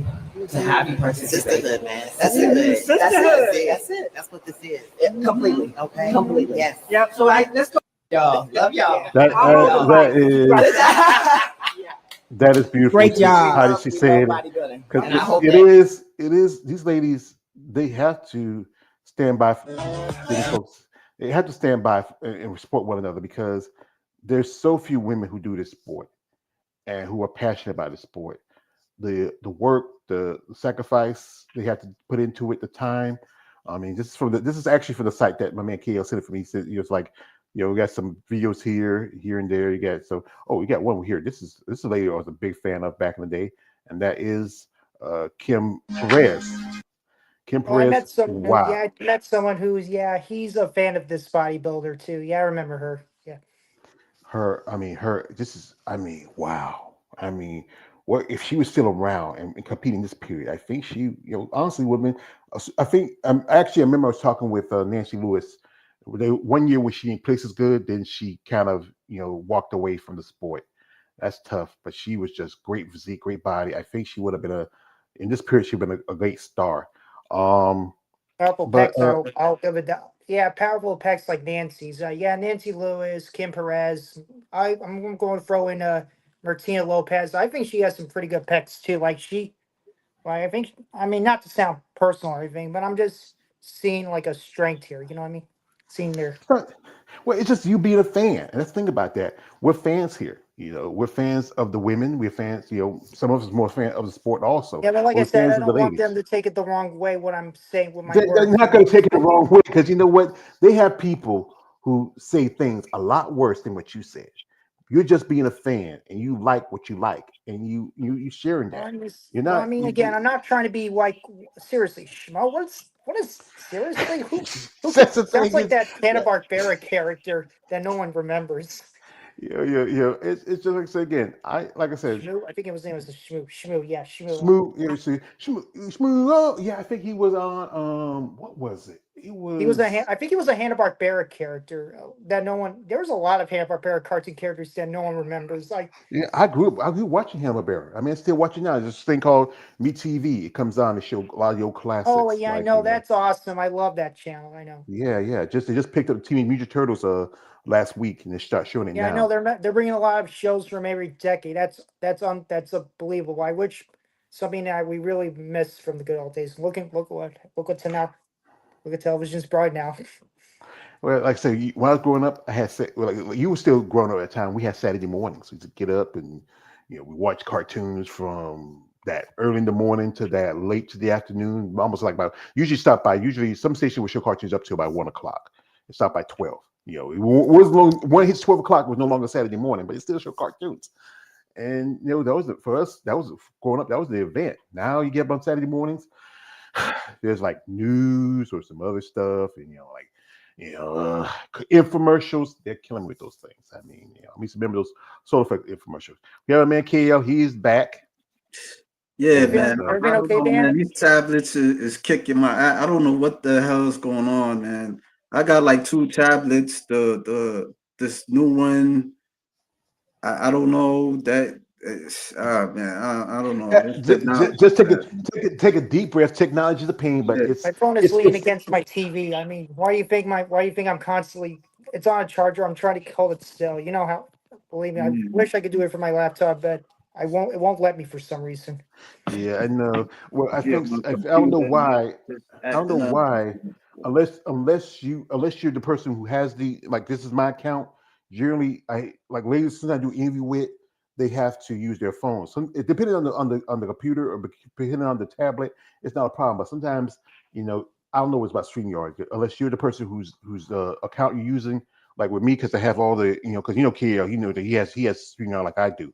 to have you participate. Sisterhood, man. That's it. Sisterhood. That's it. That's what this is. Completely. Okay. Completely. Yes. Yep. So let's go. Y'all, love y'all. That is beautiful. Great job. How did she say it? Bodybuilding. Because And I hope it that is. These ladies, they have to stand by. These folks, they have to stand by and support one another because there's so few women who do this sport and who are passionate about the sport. The work, the sacrifice they have to put into it, the time. I mean, this is actually from the site that my man KL sent it for me. He said, it's like, we got some videos here and there. You got one here. This is a lady I was a big fan of back in the day, and that is Kim Perez. Kim Oh, I Perez. met some. Wow. Yeah, I met someone who's he's a fan of this bodybuilder too. Yeah, I remember her. Yeah. Wow. I mean, what if she was still around and competing this period? I think she, honestly, women. I think actually, I remember I was talking with Nancy Lewis. One year when she didn't place as good, then she kind of, walked away from the sport. That's tough, but she was just great physique, great body. I think she would have been in this period, she'd been a great star. Powerful But pecs. I'll give it that. Yeah, powerful pecs like Nancy's. Nancy Lewis, Kim Perez. I'm going to throw in Martina Lopez. I think she has some pretty good pecs too. I mean, not to sound personal or anything, but I'm just seeing like a strength here. You know what I mean? Seeing there. Well, it's just you being a fan. And let's think about that. We're fans here. We're fans of the women. We're fans, some of us more fan of the sport also. Yeah, but like We're I said, fans I of the don't want ladies. them to take it the wrong way. What I'm saying with my They're words. not going to take it the wrong way because you know what? They have people who say things a lot worse than what you said. You're just being a fan and you like what you like and you sharing that. You're Well, I not. mean, again, I'm not trying to be like seriously, Schmo. What is seriously? Who That's the sounds thing like is, that Hanna-Barbera character that no one remembers? It's just like I said again. Like I said, Shmoo. I think his name was Shmoo. Shmoo. Yeah, Shmoo. Smooth. Smooth. Oh, yeah, I think he was on. What was it? He was I think he was a Hanna-Barbera character that no one. There was a lot of Hanna-Barbera cartoon characters that no one remembers. I grew up watching Hanna-Barbera. I mean, I'm still watching now. There's this thing called Me TV. It comes on to show a lot of your classics. Oh yeah, I know. That's awesome. I love that channel. I know. Yeah. They just picked up Teenage Mutant Turtles last week and they start showing it now. Yeah, I know they're bringing a lot of shows from every decade. That's unbelievable. I wish something that we really missed from the good old days. Look what's now. Look at television's broad now. Well, like I say, when I was growing up, I had you were still growing up at the time. We had Saturday mornings. We used to get up and we watch cartoons from that early in the morning to that late to the afternoon. Almost like usually some station would show cartoons up to about 1:00. It stopped by 12. It was long, when it hits 12 o'clock was no longer Saturday morning, but it still showed cartoons. And that was for us. That was growing up. That was the event. Now you get up on Saturday mornings. There's like news or some other stuff, and infomercials. They're killing me with those things. I mean, I used to remember those solar effect infomercials. We have a man KL. He's back. Yeah, man. Everything okay, Dan? Man. These tablets is kicking my. I don't know what the hell is going on, man. I got like 2 tablets. This new one. I don't know that. Man, I don't know. Just take a deep breath. Technology is a pain, but my phone is leaning against my TV. I mean, why do you think I'm constantly? It's on a charger. I'm trying to hold it still. You know how? Believe me, I wish I could do it for my laptop, but I won't. It won't let me for some reason. Yeah, I know. Well, I don't know why. I don't know why. Unless you're the person who has this is my account. Generally, ladies since I do interview with, they have to use their phone. So depending on the computer or depending on the tablet, it's not a problem. But sometimes, I don't know what's about StreamYard unless you're the person whose account you're using. Like with me, because I have all the because KL, that he has StreamYard like I do,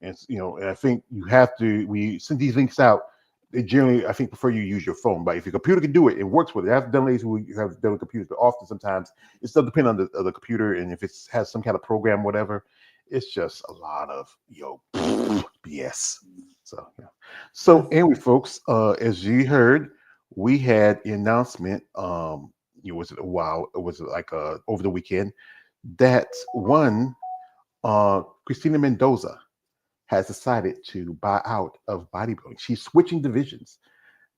and and I think you have to. We send these links out. they generally, I think, prefer you use your phone. But if your computer can do it, it works with it. I've done ladies who have done with computers, but often sometimes it still depends on the computer, and if it has some kind of program, whatever, it's just a lot of BS. So yeah. So anyway, folks, as you heard, we had the announcement. Was it a while? It was like over the weekend that one Christina Mendoza has decided to buy out of bodybuilding. She's switching divisions.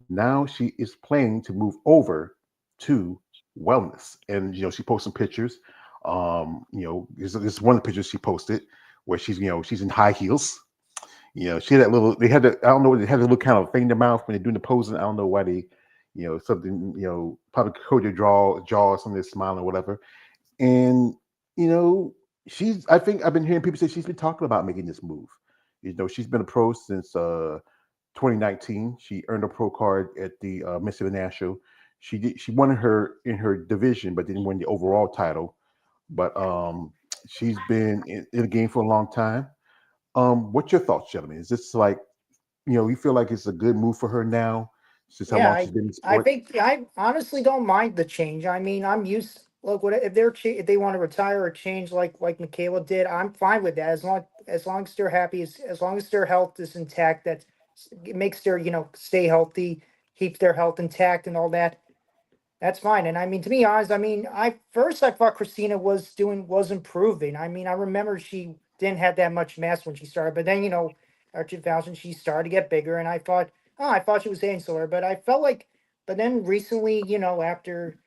Now she is planning to move over to wellness. And she posted some pictures. This is one of the pictures she posted where she's in high heels. She had that little. They had the. I don't know. They had a little kind of thing in their mouth when they're doing the posing. I don't know why they, something. Probably coat your jaw or something. They're smiling or whatever. And she's. I think I've been hearing people say she's been talking about making this move. She's been a pro since 2019. She earned a pro card at the Miss International. She won in her division, but didn't win the overall title. But she's been in the game for a long time. What's your thoughts, gentlemen? Is this like, you feel like it's a good move for her now? Since how Yeah, long she's been in the I sport? think I honestly don't mind the change. I mean, I'm used. Look, what if if they want to retire or change like Michaela did, I'm fine with that as long as they're happy, as long as their health is intact. That it makes their stay healthy, keeps their health intact, and all that. That's fine. And I mean, to be honest, I mean, I thought Christina was improving. I mean, I remember she didn't have that much mass when she started, but then at 2000 she started to get bigger, and I thought she was getting slower, but I felt like, but then recently, after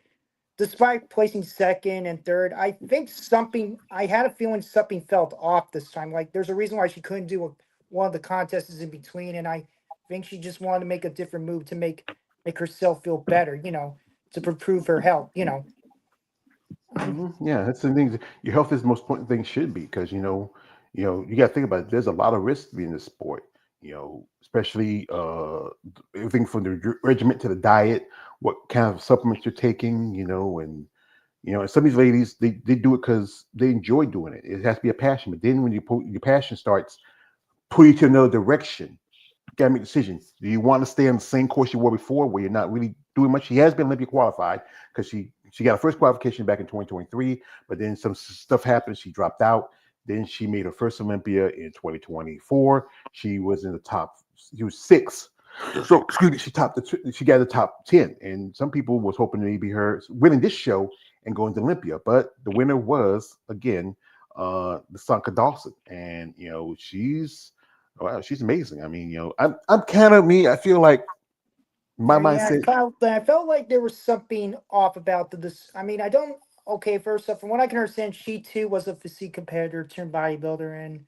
despite placing second and third, I think I had a feeling something felt off this time. Like there's a reason why she couldn't do one of the contests in between, and I think she just wanted to make a different move to make herself feel better, to improve her health. Yeah, that's the thing. Your health is the most important thing should be because you got to think about it. There's a lot of risk to be in this sport. Especially everything from the regiment to the diet, what kind of supplements you're taking. And and some of these ladies they do it because they enjoy doing it. It has to be a passion. But then when your passion starts pulling you to another direction, you gotta make decisions. Do you want to stay on the same course you were before, where you're not really doing much? She has been Olympia qualified because she got her first qualification back in 2023, but then some stuff happened. She dropped out. Then she made her first Olympia in 2024. She was in the top. She was six. So excuse me. She got the top 10, and some people was hoping maybe her winning this show and going to Olympia, but the winner was again the Sanka Dawson, and she's wow, she's amazing. I mean, I'm kind of me. I feel like my Yeah, mindset. I felt like there was something off about this. I mean, I don't. Okay, first off, from what I can understand, she too was a physique competitor turned bodybuilder,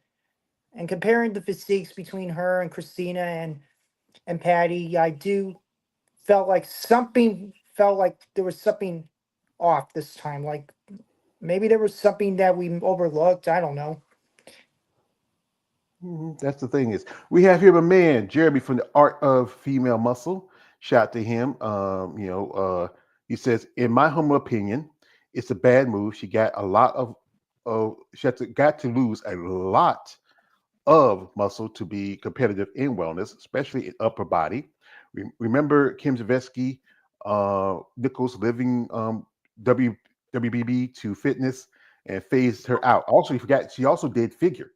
and comparing the physiques between her and Christina and Patty, I do felt like there was something off this time. Like maybe there was something that we overlooked. I don't know. That's the thing is we have here a man, Jeremy from the Art of Female Muscle. Shout out to him. He says, in my humble opinion, it's a bad move. She got a lot got to lose a lot of muscle to be competitive in wellness, especially in upper body. Remember Kim Zavetsky, Nichols living WBB to fitness and phased her out. Also, you forgot she also did figure.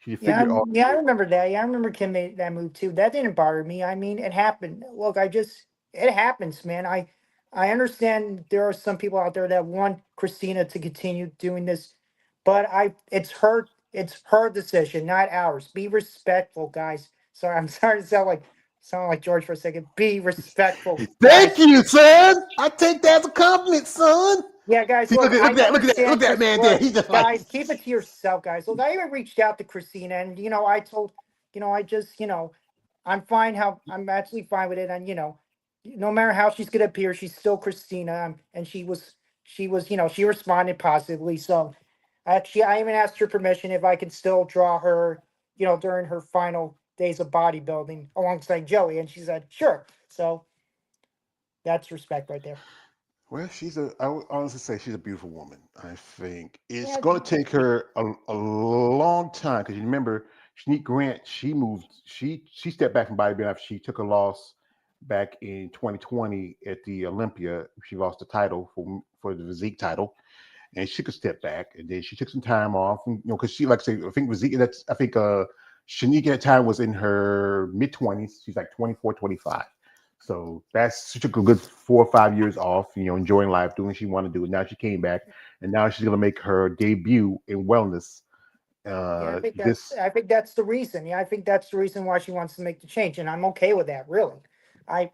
She did Yeah, figure all. yeah, I remember that. Yeah, I remember Kim made that move too. That didn't bother me. I mean, it happened. Look, it happens, man. I understand there are some people out there that want Christina to continue doing this, but it's her decision, not ours. Be respectful, guys. Sorry, I'm sorry to sound like George for a second. Be respectful, Thank guys. you, son. I take that as a compliment, son. Yeah, guys, See, look, I look understand, at that Chris. man there. Look, He just like guys, keep it to yourself, guys. Look, I even reached out to Christina, and I told, I just, I'm fine. I'm actually fine with it, and no matter how she's gonna appear, she's still Christina, and she was, she responded positively. So, actually, I even asked her permission if I could still draw her, during her final days of bodybuilding alongside Joey, and she said sure. So that's respect right there. well, I would honestly say she's a beautiful woman. I think it's Yeah, going to take her a long time because you remember Shanique Grant, she stepped back from bodybuilding after she took a loss back in 2020 at the Olympia. She lost the title for the physique title, and she could step back. And then she took some time off, and, because she, like I say, I think physique. I think Shanique at that time was in her mid 20s. She's like 24, 25. So she took a good 4 or 5 years off, enjoying life, doing what she wanted to do. And now she came back, and now she's gonna make her debut in wellness. Yeah, This I think that's the reason. Yeah, I think that's the reason why she wants to make the change, and I'm okay with that. Really,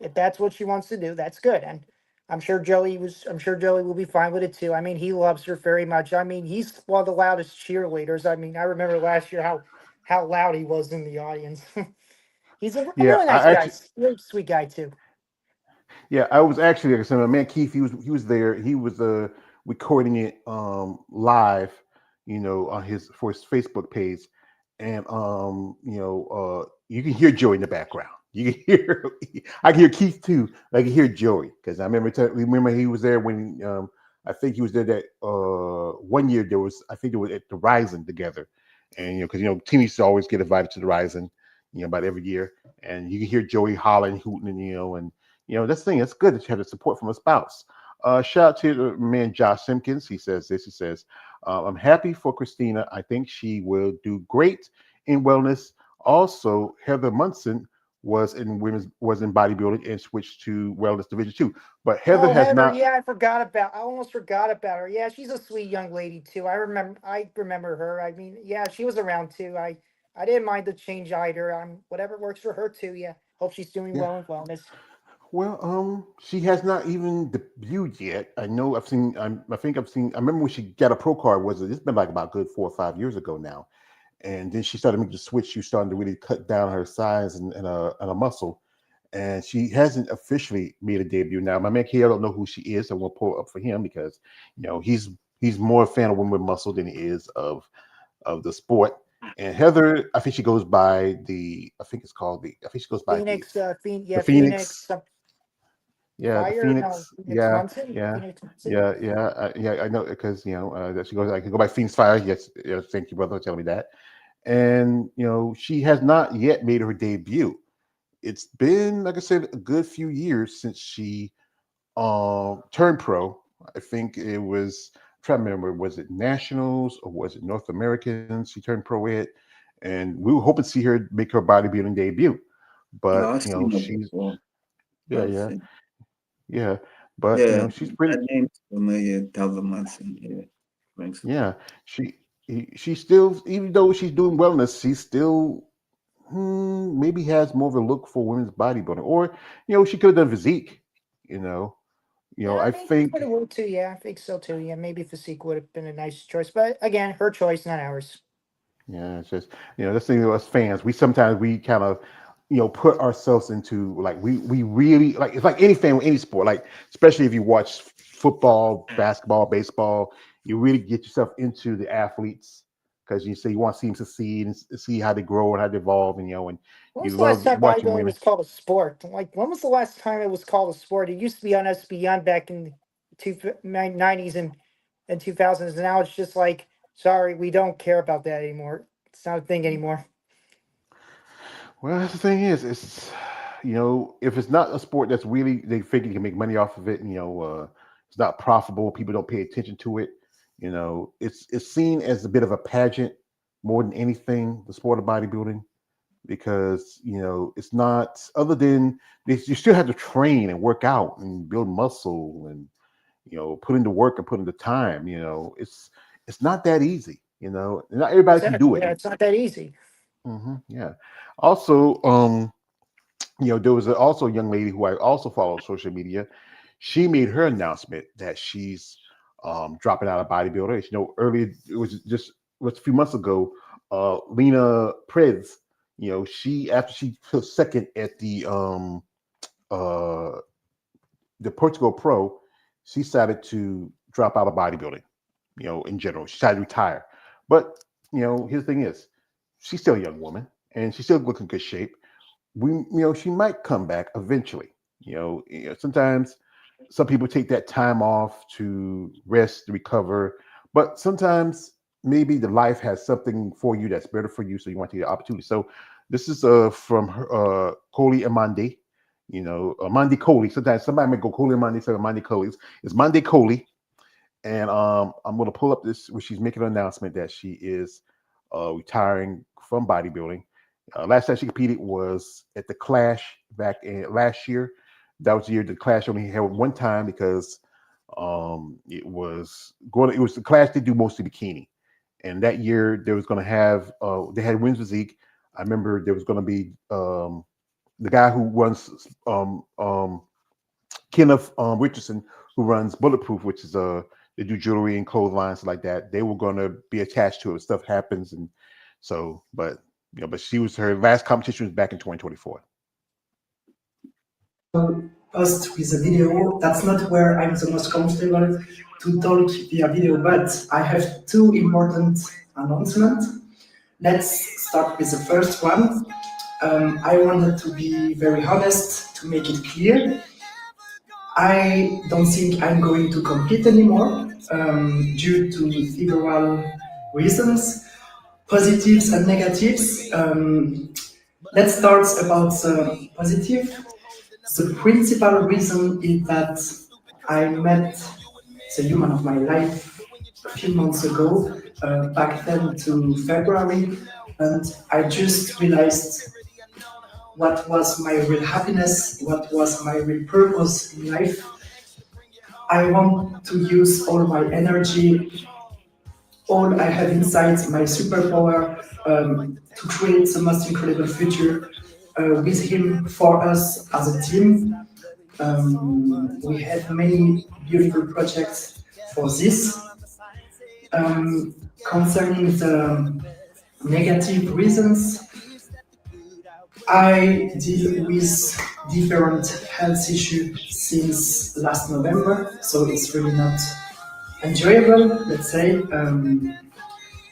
if that's what she wants to do, that's good. And I'm sure Joey will be fine with it too. I mean, he loves her very much. I mean, he's one of the loudest cheerleaders. I mean, I remember last year how loud he was in the audience. He's a Yeah, really nice I guy, actually, really sweet guy too. yeah, I was actually, like I said, my man Keith, he was there. He was recording it live, on his Facebook page, and you can hear Joey in the background. You can hear, I can hear Keith too. I can hear Joey because I remember he was there when I think he was there that one year I think it was at the Rising together, and because teammates always get invited to the Rising, about every year, and you can hear Joey hollering, hooting, and that's the thing. It's good that you have the support from a spouse. Shout out to the man Josh Simpkins. He says this. He says, "I'm happy for Christina. I think she will do great in wellness. Also, Heather Munson was in bodybuilding and switched to wellness division too. But Heather Oh, has Heather, not. yeah, I almost forgot about her. Yeah, she's a sweet young lady too. I remember her. I mean, yeah, she was around too. I didn't mind the change either. Whatever works for her too. Yeah, hope she's doing Yeah. well in wellness. Well, she has not even debuted yet. I know I've seen. I think I've seen. I remember when she got a pro card. It's been like about good 4 or 5 years ago now. And then she started making the switch. She was starting to really cut down her size and a muscle. And she hasn't officially made a debut. Now, my man K, I don't know who she is. I won't pull it up for him because he's more a fan of women with muscle than he is of the sport. And Heather, I think she goes by I think it's called I think she goes by Phoenix, the Phoenix Phoenix. Yeah, the Fire. No, Phoenix. Phoenix Yeah, Munson. yeah, Phoenix Munson. yeah. I know because that she goes. I can go by Phoenix Fire. Yes, thank you, brother, for telling me that. And she has not yet made her debut. It's been, like I said, a good few years since she turned pro. I think it was, I'm trying to remember, was it Nationals or was it North Americans? She turned pro at, and we were hoping to see her make her bodybuilding debut. No, But I've seen her she's before. yeah, I've yeah, seen. yeah. But Yeah, she's pretty. that name's familiar. Tyler Munson. Yeah, rings a Yeah, bell. she she still, even though she's doing wellness, she still maybe has more of a look for women's bodybuilding, or she could have done physique. You know, Yeah, I I think it think could have worked too. Yeah, I think so too. Yeah, maybe physique would have been a nice choice, but again, her choice, not ours. yeah, it's just that's the thing with us fans. We kind of put ourselves into, like, we really, like, it's like any fan with any sport, like especially if you watch football, basketball, baseball, you really get yourself into the athletes because you say you want to see them succeed and see how they grow and how they evolve, and When was you the last love time watching bodybuilding women. was called a sport? Like, when was the last time it was called a sport? It used to be on SBN back in the 90s and 2000s. And now it's just like, sorry, we don't care about that anymore. It's not a thing anymore. Well, that's the thing is, it's if it's not a sport that's really, they think you can make money off of it, it's not profitable, people don't pay attention to it. It's seen as a bit of a pageant more than anything, the sport of bodybuilding, because it's not, other than you still have to train and work out and build muscle and put in the work and put in the time. It's not that easy. Not everybody can do Exactly. it. Yeah, it's not that easy. Yeah. Also, there was also a young lady who I also follow on social media. She made her announcement that she's dropping out of bodybuilder. Earlier, it was a few months ago. Lena Prez, she, after she took second at uh the Portugal Pro, she decided to drop out of bodybuilding. In general, she decided to retire. But here's the thing is, she's still a young woman and she's still looking good shape. She might come back eventually. Sometimes some people take that time off to rest, to recover, but sometimes maybe the life has something for you that's better for you, so you want to take the opportunity. So this is from Coley Amande. Amande Coley. Sometimes somebody might go Coley Amande, say Amande Coley. It's Monday Coley, and I'm going to pull up this where she's making an announcement that she is retiring from bodybuilding. Last time she competed was at the Clash back in last year. That was the year the Clash only held one time because it was the Clash they do mostly bikini, and that year they was going to have they had women's physique. I remember there was going to be the guy who runs Kenneth Richardson, who runs Bulletproof, which is they do jewelry and clothes lines like that. They were going to be attached to it. Stuff happens, and so, but her last competition was back in 2024. Post with a video. That's not where I'm the most comfortable to talk via video, but I have two important announcements. Let's start with the first one. I wanted to be very honest, to make it clear. I don't think I'm going to compete anymore due to several reasons, positives and negatives. Let's start about the positive. The principal reason is that I met the human of my life a few months ago, back then to February, and I just realized what was my real happiness, what was my real purpose in life. I want to use all my energy, all I have inside, my superpower, to create the most incredible future with him, for us as a team. We have many beautiful projects for this. Concerning the negative reasons, I deal with different health issues since last November, so it's really not enjoyable, let's say.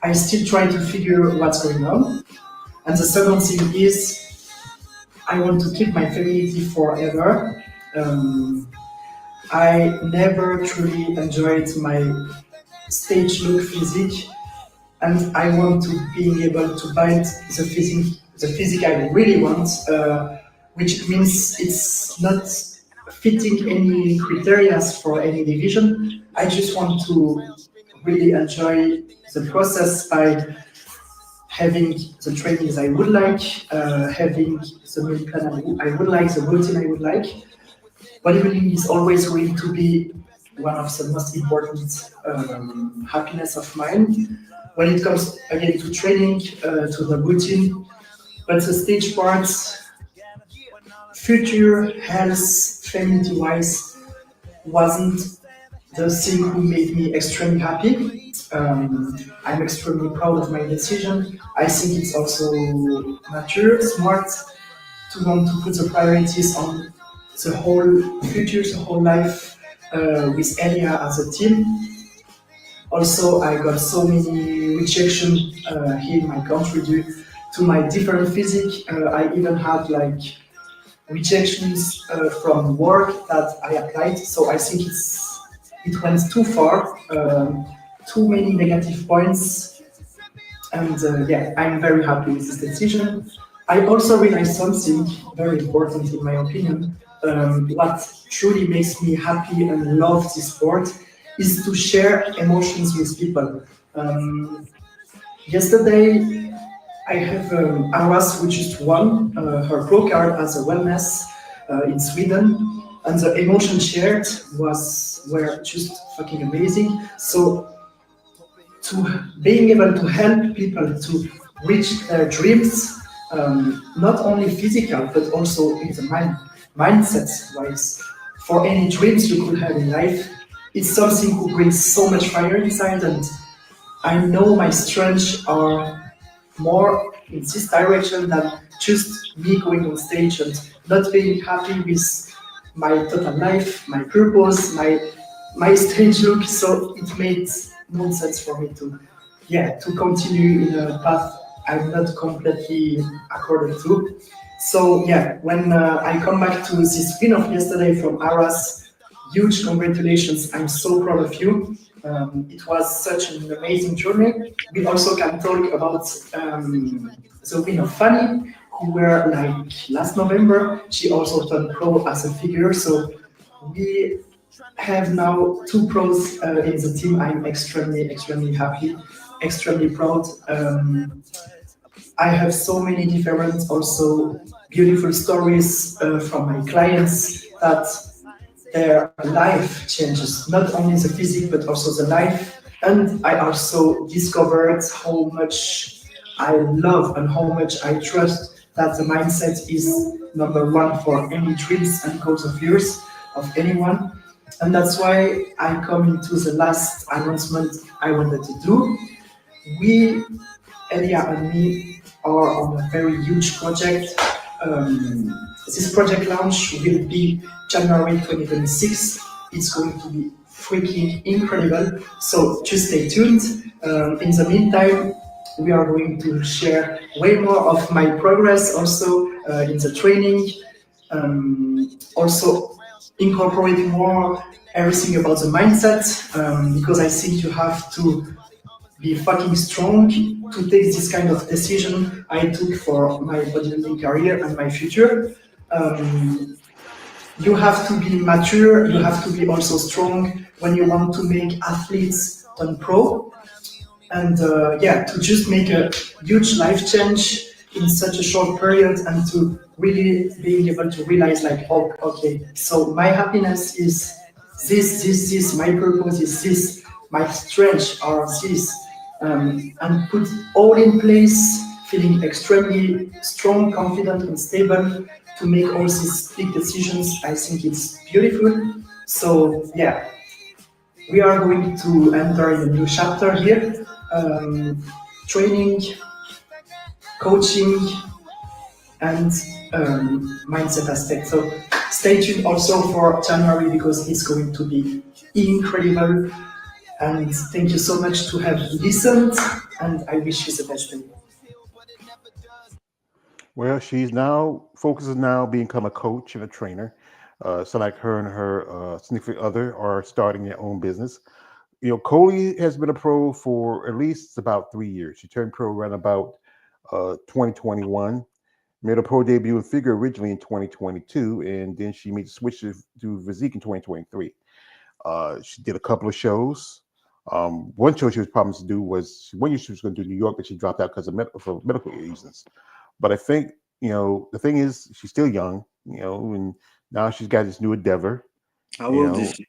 I still try to figure what's going on. And the second thing is, I want to keep my femininity forever. I never truly enjoyed my stage look physique, and I want to be able to build the physique I really want, which means it's not fitting any criteria for any division. I just want to really enjoy the process by having the trainings I would like, having the meal plan I would like, the routine I would like. Bodybuilding is always going to be one of the most important happiness of mine. When it comes again to training, to the routine, but the stage parts, future health, femininity-wise, wasn't the thing who made me extremely happy. I'm extremely proud of my decision. I think it's also mature, smart to want to put the priorities on the whole future, the whole life with Elia as a team. Also, I got so many rejection here in my country due to my different physique. I even had like rejections from work that I applied. So I think it went too far, too many negative points. And yeah, I'm very happy with this decision. I also realized something very important in my opinion. What truly makes me happy and love this sport is to share emotions with people. Yesterday, I have Aras, which just won her pro card as a wellness in Sweden, and the emotion shared were just fucking amazing. So, to being able to help people to reach their dreams, not only physical but also in the mindset wise, for any dreams you could have in life, it's something who brings so much fire inside, and I know my strengths are more in this direction than just me going on stage and not being happy with my total life, my purpose, my stage look. So it made no sense for me to continue in a path I'm not completely according to. So yeah, when I come back to this spin-off yesterday from Aras, huge congratulations! I'm so proud of you. It was such an amazing journey. We also can talk about the win of Fanny, who were like last November. She also turned pro as a figure. So we have now two pros in the team. I'm extremely happy, extremely proud. I have so many different, also beautiful stories from my clients that their life changes, not only the physique but also the life. And I also discovered how much I love and how much I trust that the mindset is number one for any dreams and goals of yours, of anyone. And that's why I come into the last announcement I wanted to do. We, Elia and me, are on a very huge project. This project launch will be January 2026. It's going to be freaking incredible. So just stay tuned. In the meantime, we are going to share way more of my progress also in the training. Also incorporate more everything about the mindset because I think you have to be fucking strong to take this kind of decision I took for my bodybuilding career and my future. Um, you have to be mature, you have to be also strong when you want to make athletes turn pro. And yeah, to just make a huge life change in such a short period and to really being able to realize like, oh, okay, so my happiness is this, my purpose is this, my strengths are this, and put all in place, feeling extremely strong, confident, and stable to make all these big decisions. I think it's beautiful. So yeah, we are going to enter in a new chapter here. Training, coaching, and mindset aspect. So stay tuned also for January because it's going to be incredible. And thank you so much to have listened. And I wish you the best day. Well, she's now focuses now become a coach and a trainer. So like her and her significant other are starting their own business. Coley has been a pro for at least about 3 years. She turned pro around about 2021. Made a pro debut in figure originally in 2022, and then she made the switch to physique in 2023. She did a couple of shows. One show she was promised to do was one year she was going to do New York, but she dropped out because of for medical reasons. But I think the thing is she's still young, and now she's got this new endeavor. How You old is know, she?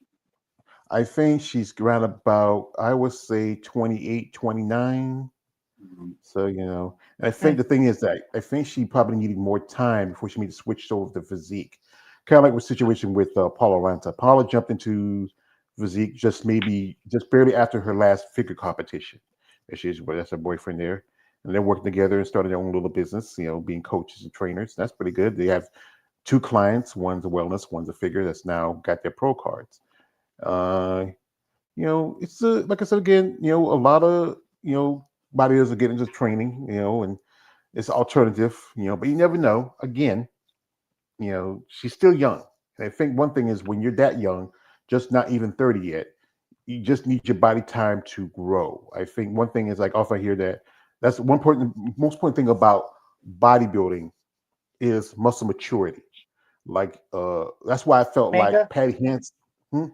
I think she's around about I would say 28, 29. Mhm. So, and I think the thing is that I think she probably needed more time before she made the switch over to physique. Kind of like the situation with Paula Ranta. Paula jumped into physique just barely after her last figure competition. And that's her boyfriend there. And they're working together and started their own little business, being coaches and trainers. That's pretty good. They have two clients. One's a wellness, one's a figure that's now got their pro cards. Uh, it's like I said again, a lot of bodybuilders are getting into training, and it's alternative, but you never know. Again, she's still young. And I think one thing is when you're that young, just not even 30 yet, you just need your body time to grow. I think one thing is like often I hear that's one important most important thing about bodybuilding is muscle maturity. Like that's why I felt like Amanda, Patty Hansen. Hmm?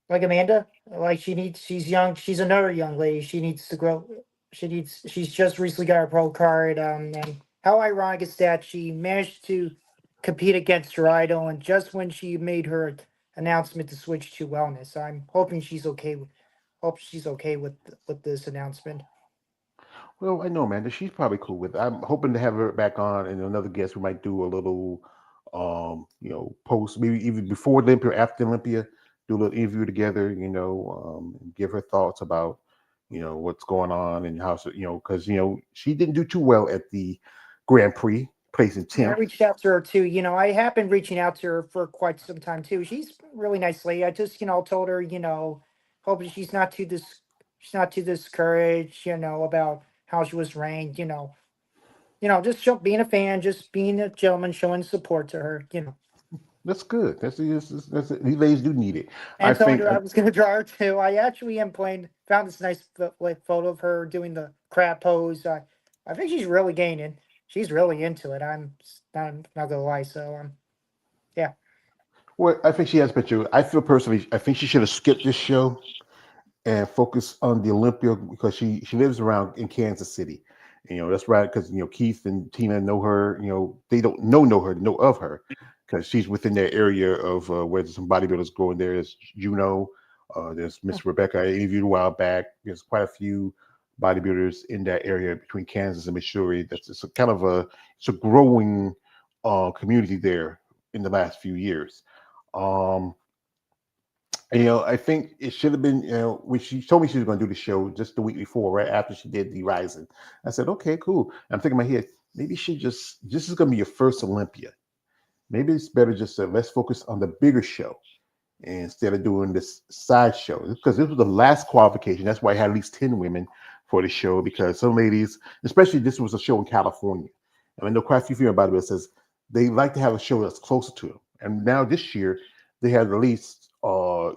like Amanda, like she's young. She's another young lady. She needs to grow. She's just recently got her pro card. And how ironic is that she managed to compete against her idol, and just when she made her announcement to switch to wellness. I'm hoping she's okay. Hope she's okay with this announcement. Well, I know, Amanda. She's probably cool with it. I'm hoping to have her back on and another guest. We might do a little, post maybe even before Olympia or after Olympia, do a little interview together. And give her thoughts about, what's going on and how, because she didn't do too well at the Grand Prix, placing Yeah, I 10th. reached out to her too. I have been reaching out to her for quite some time too. She's a really nice lady. I just, told her, hoping she's not too discouraged, about how she was ranked, just being a fan, just being a gentleman, showing support to her. That's good. These ladies do need it. I think. Antonio, I was gonna draw her too. I actually am playing. Found this nice like photo of her doing the crab pose. I think she's really gaining. She's really into it. I'm not gonna lie. So yeah. Well, I think she has picture. I feel personally. I think she should have skipped this show and focus on the Olympia because she lives around in Kansas City. That's right because Keith and Tina know her. They don't know her, know of her because she's within that area of where there's some bodybuilders going there. There's Juno, there's Miss Rebecca I interviewed a while back. There's quite a few bodybuilders in that area between Kansas and Missouri. That's it's a kind of a growing community there in the last few years. Um, I think it should have been, when she told me she was going to do the show just the week before, right after she did the Rising. I said, okay, cool. I'm thinking in my head, maybe this is going to be your first Olympia. Maybe it's better just to let's focus on the bigger show instead of doing this side show because this was the last qualification. That's why I had at least 10 women for the show because some ladies, especially this was a show in California. And I know quite a few female bodybuilders says they like to have a show that's closer to them. And now this year they had released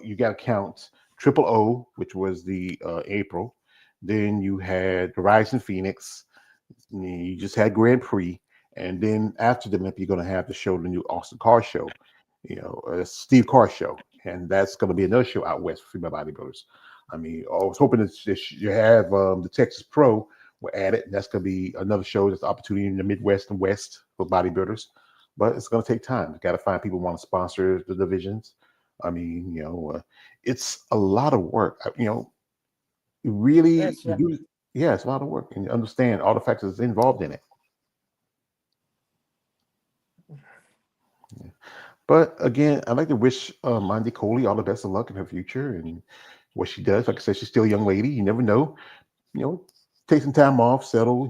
you got to count Triple O, which was the April. Then you had the Rising Phoenix. You just had Grand Prix, and then after the Olympia, you're going to have the show, the new Austin Carr show, Steve Carr show, and that's going to be another show out west for female bodybuilders. I mean, I was hoping that you have the Texas Pro were added. That's going to be another show. That's opportunity in the Midwest and West for bodybuilders, but it's going to take time. You got to find people who want to sponsor the divisions. I mean, it's a lot of work. Really, Yes, yeah. Yeah, it's a lot of work, and you understand all the factors involved in it. Yeah. But again, I'd like to wish Mandy Coley all the best of luck in her future and what she does. Like I said, she's still a young lady. You never know. You know, take some time off, settle.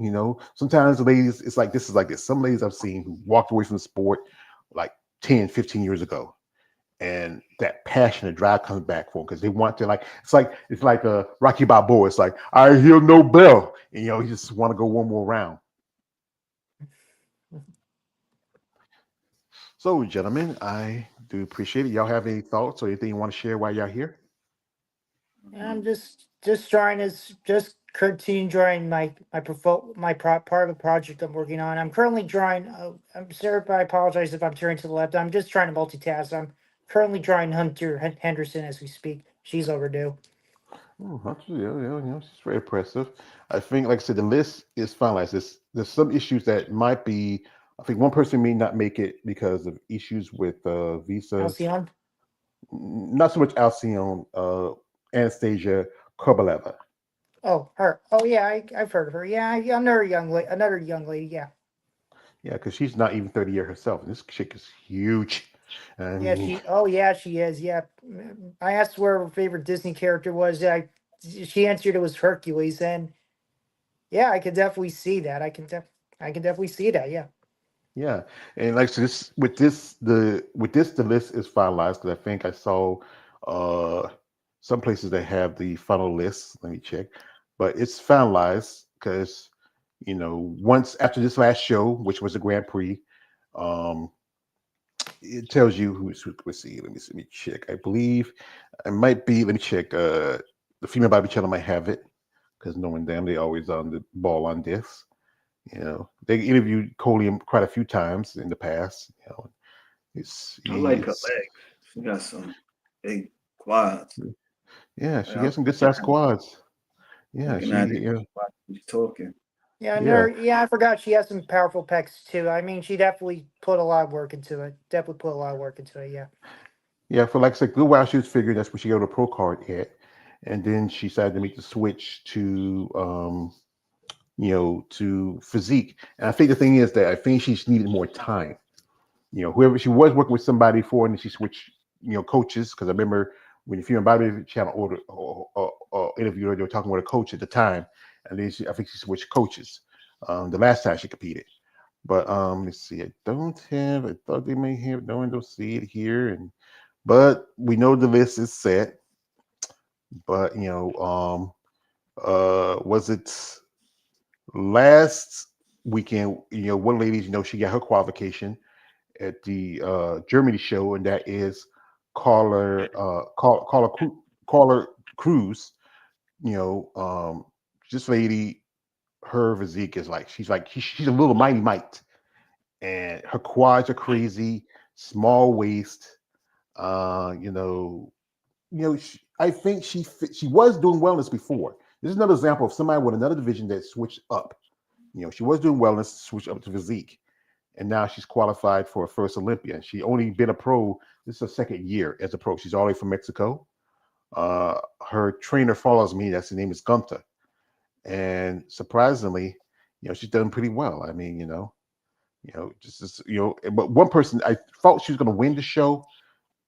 Sometimes the ladies, it's like this is like this. Some ladies I've seen who walked away from the sport like 10, 15 years ago. And that passion and drive comes back for them because they want to it's like a Rocky Balboa. It's like I hear no bell, and you just want to go one more round. So, gentlemen, I do appreciate it. Y'all have any thoughts or anything you want to share while y'all here? I'm just trying to just continue drawing part of the project I'm working on. I'm currently drawing. I'm sorry, I apologize if I'm turning to the left. I'm just trying to multitask. I'm currently drawing Hunter Henderson as we speak. She's overdue. Oh, she's very impressive. I think, like I said, the list is finalized. There's some issues that might be. I think one person may not make it because of issues with visa. Alcyon? Not so much Alcyon. Anastasia Kobaleva. Oh, her. Oh, yeah, I've heard of her. Yeah, another young lady. Yeah. Yeah, because she's not even 30 years herself. This chick is huge. Yeah, she is. Yeah, I asked where her favorite Disney character was. She answered it was Hercules, and yeah, I can definitely see that. I can definitely see that. Yeah. Yeah, and like so, the list is finalized because I think I saw some places that have the final list. Let me check, but it's finalized because once after this last show, which was the Grand Prix, it tells you who's who. Let's see. Let me check. I believe it might be. Let me check. The female Bobby channel might have it because knowing them, they always on the ball on this. They interviewed Coley quite a few times in the past. I like her legs. She got some big quads. Yeah, she has some good sized quads. Yeah, she's talking. Yeah, I forgot she has some powerful pecs too. I mean, she definitely put a lot of work into it. Yeah. Yeah, for like I said, a good while she was figuring that's when she got a pro card at, and then she decided to make the switch to to physique. And I think the thing is that I think she's needed more time. Whoever she was working with somebody before, and then she switched, coaches. Because I remember when the female Bobby channel interviewed her, they were talking with a coach at the time, and then I think she switched coaches the last time she competed. But let's see, I thought they may have. Don't see it here, but we know the list is set. But was it last weekend? One lady, she got her qualification, at the Germany show, and that is Caller Cruz. You know, this lady, her physique is like she's a little mighty mite, and her quads are crazy, small waist. You know, I think she was doing wellness before. This is another example of somebody with another division that switched up. You know, she was doing wellness, switched up to physique, and now she's qualified for her first Olympia. And she only been a pro. This is her second year as a pro. She's all the way from Mexico. Her trainer follows me. That's, his name is Gunther, and surprisingly, she's done pretty well. I mean, but one person I thought she was going to win the show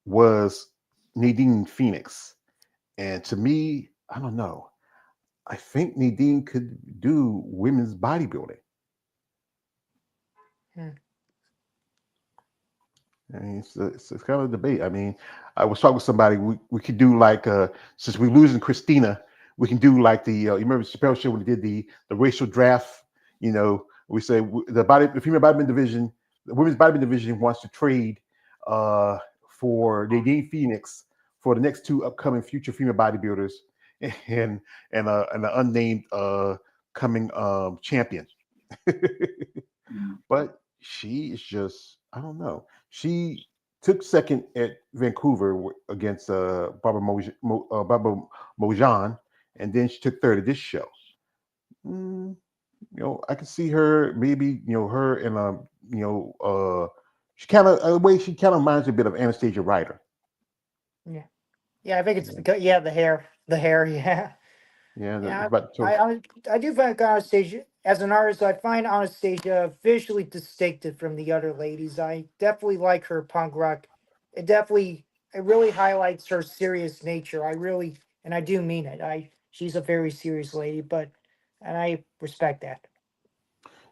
was Nadine Phoenix, and to me, I don't know. I think Nadine could do women's bodybuilding. I mean, it's kind of a debate. I mean, I was talking with somebody. We could do like since we're losing Christina, we can do like the you remember the Chappelle show when they did the racial draft. We say the female bodybuilding division, the women's bodybuilding division wants to trade for Nadine Phoenix for the next two upcoming future female bodybuilders and an unnamed coming champion. But she is just, I don't know. She took second at Vancouver against Barbara Mojan, and then she took third at this show. I can see her maybe, her and she kind of a way she kind of reminds me a bit of Anastasia Ryder. Yeah, I think it's because the hair, yeah. I do find Anastasia as an artist. I find Anastasia visually distinctive from the other ladies. I definitely like her punk rock. It really highlights her serious nature. And I do mean it. She's a very serious lady, and I respect that.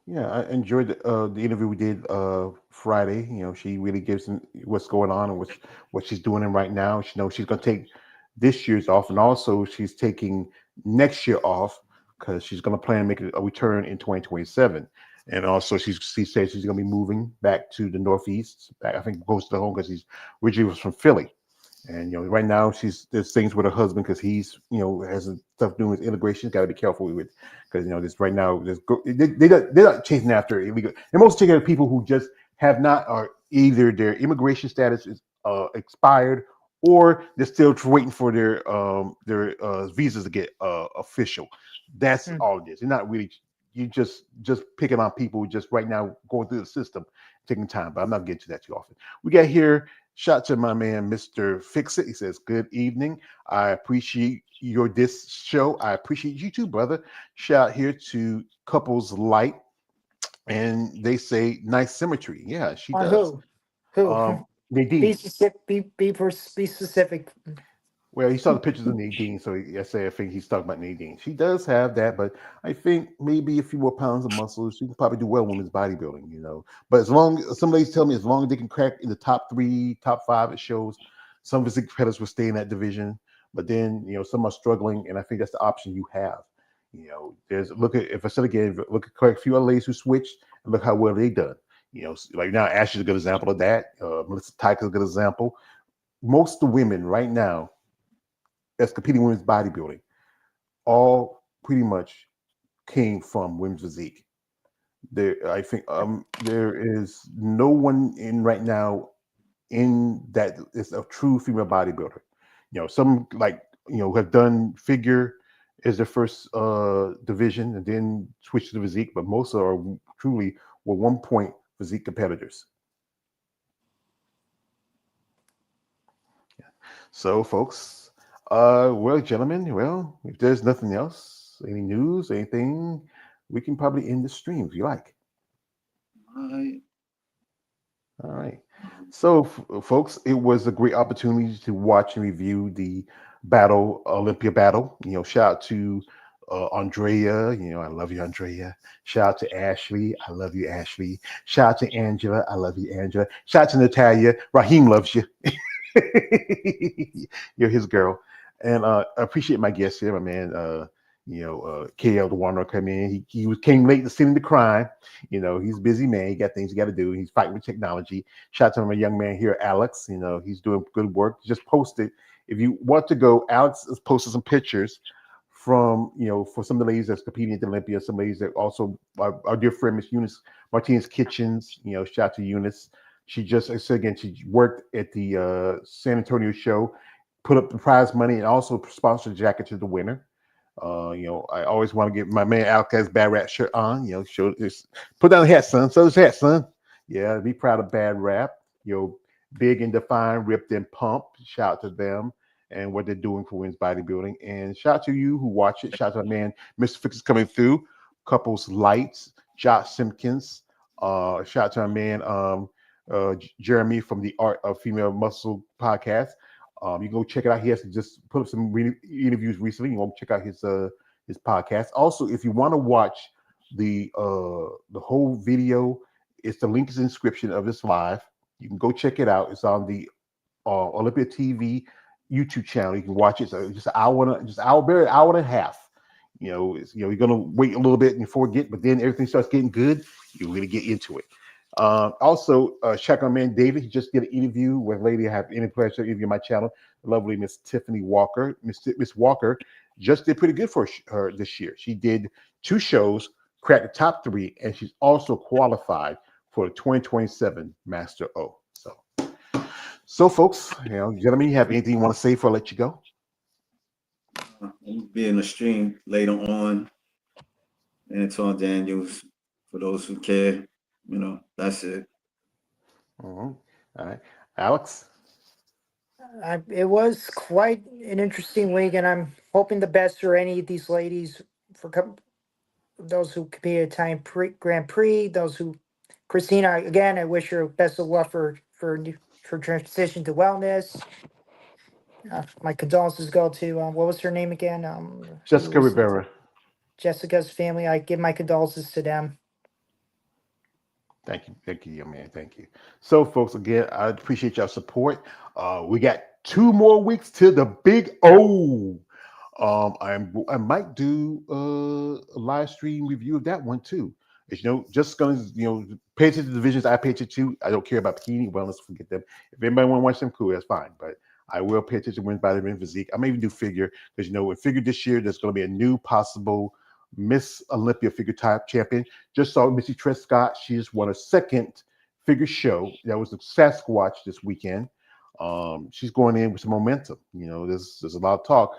Yeah, I enjoyed the interview we did Friday. She really gives what's going on and what she's doing right now. She knows she's going to take this year's off, and also she's taking next year off because she's going to plan to make a return in 2027. And also she says she's going to be moving back to the Northeast. I think goes to home because she's originally was from Philly. And right now there's things with her husband because he's has stuff doing with immigration. Got to be careful with because this right now they're not chasing after illegal. They're most taking people who just have not, or either their immigration status is expired or they're still waiting for their visas to get official. That's all it is. They're not really. You just picking on people just right now going through the system, taking time. But I'm not getting to that too often. We got here. Shout to my man, Mr. Fix It. He says, "Good evening. I appreciate this show. I appreciate you too, brother." Shout here to Couples Light, and they say nice symmetry. Yeah, she does. Who? Nadine. Be specific. Well, he saw the pictures of Nadine, so I think he's talking about Nadine. She does have that, but I think maybe a few more pounds of muscle, she can probably do well in women's bodybuilding, But as long some ladies tell me, as long as they can crack in the top 3, top 5, it shows some physique competitors will stay in that division. But then, some are struggling, and I think that's the option you have. If I said again, look at quite a few other ladies who switched, and look how well they done. Like now, Ashley's a good example of that. Melissa Tyker's a good example. Most of the women right now that's competing in women's bodybuilding, all pretty much came from women's physique. I think there is no one in right now in that is a true female bodybuilder. Some have done figure as their first division and then switch to the physique, but most are truly were 1 point physique competitors. So, folks. Well, gentlemen, if there's nothing else, any news, anything, we can probably end the stream if you like. All right. So, folks, it was a great opportunity to watch and review the Olympia battle. Shout out to Andrea. I love you, Andrea. Shout out to Ashley. I love you, Ashley. Shout out to Angela. I love you, Angela. Shout out to Natalia. Raheem loves you. You're his girl. And I appreciate my guest here, my man, KL the Wanderer come in. He came late to see the crime. He's a busy man. He got things he got to do. He's fighting with technology. Shout out to my young man here, Alex. He's doing good work. Just posted. If you want to go, Alex has posted some pictures from, for some of the ladies that's competing at the Olympia, some ladies that also our dear friend, Miss Eunice Martinez Kitchens, shout out to Eunice. She just, I said again, she worked at the San Antonio show, put up the prize money, and also sponsored a jacket to the winner. I always want to get my man Alcaz Bad Rap shirt on, show this, put down the hat, son. So this hat, son. Yeah, be proud of Bad Rap. Big and defined, ripped and pumped. Shout out to them and what they're doing for women's bodybuilding. And shout out to you who watch it. Shout out to my man, Mr. Fix is coming through. Couples Lights, Josh Simpkins. Shout out to my man Jeremy from the Art of Female Muscle podcast. You can go check it out. He has just put up some interviews recently. You want to check out his podcast. Also, if you want to watch the whole video, the link is in the description of this live. You can go check it out. It's on the Olympia TV YouTube channel. You can watch it. So just an hour and a half. You're gonna wait a little bit before it but then everything starts getting good. You're gonna get into it. Also, check on man David. He just did an interview with a lady I have any pleasure to interview on my channel, the lovely Miss Tiffany Walker. Miss Walker just did pretty good for her this year. She did 2 shows, cracked the top 3, and she's also qualified for the 2027 Master O. So folks, gentlemen, you have anything you want to say before I let you go? I'll be in the stream later on. Anton Daniels, for those who care. That's it. All right, Alex. It was quite an interesting week, and I'm hoping the best for any of these ladies, for those who compete at Italian Grand Prix, those who, Christina, again, I wish her best of luck for transition to wellness. My condolences go to what was her name again? Jessica Rivera. Jessica's family. I give my condolences to them. Thank you, young man. Thank you. So, folks, again, I appreciate y'all support. We got 2 more weeks to the big O. I might do a live stream review of that one too. Just gonna pay attention to the divisions I pay attention to. I don't care about bikini wellness. Forget them. If anybody want to watch them, cool, that's fine. But I will pay attention to women's bodybuilding physique. I may even do figure because in figure this year there's going to be a new possible Miss Olympia figure type champion. Just saw Missy Trescott. She just won a 2nd figure show. That was the Sasquatch this weekend. She's going in with some momentum. There's a lot of talk.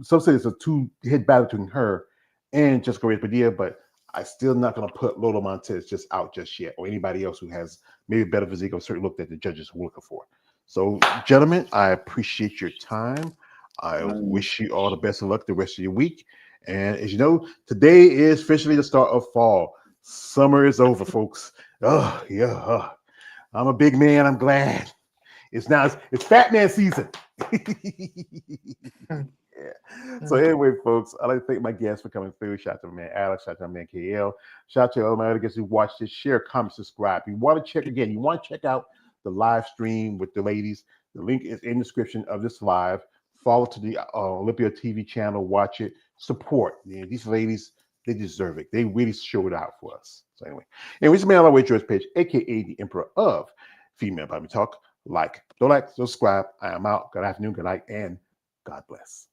Some say it's a 2-hit battle between her and Jessica Reyes-Padilla, but I'm still not going to put Lola Montez just out just yet, or anybody else who has maybe a better physique or a certain look that the judges were looking for. So, gentlemen, I appreciate your time. I wish you all the best of luck the rest of your week. And as you know, today is officially the start of fall. Summer is over, folks. Oh, yeah. I'm a big man. I'm glad. It's Fat Man season. Yeah. So anyway, folks, I'd like to thank my guests for coming through. Shout out to my man Alex. Shout out to my man KL. Shout out to all my other guests who watched this. Share, comment, subscribe. You want to check out the live stream with the ladies. The link is in the description of this live. Follow to the Olympia TV channel. Watch it. Support. These ladies, they deserve it. They really showed out for us. So anyway, this man on our way George Page, aka the Emperor of Female Body Talk. Don't like, subscribe. I am out. Good afternoon, good night, and God bless.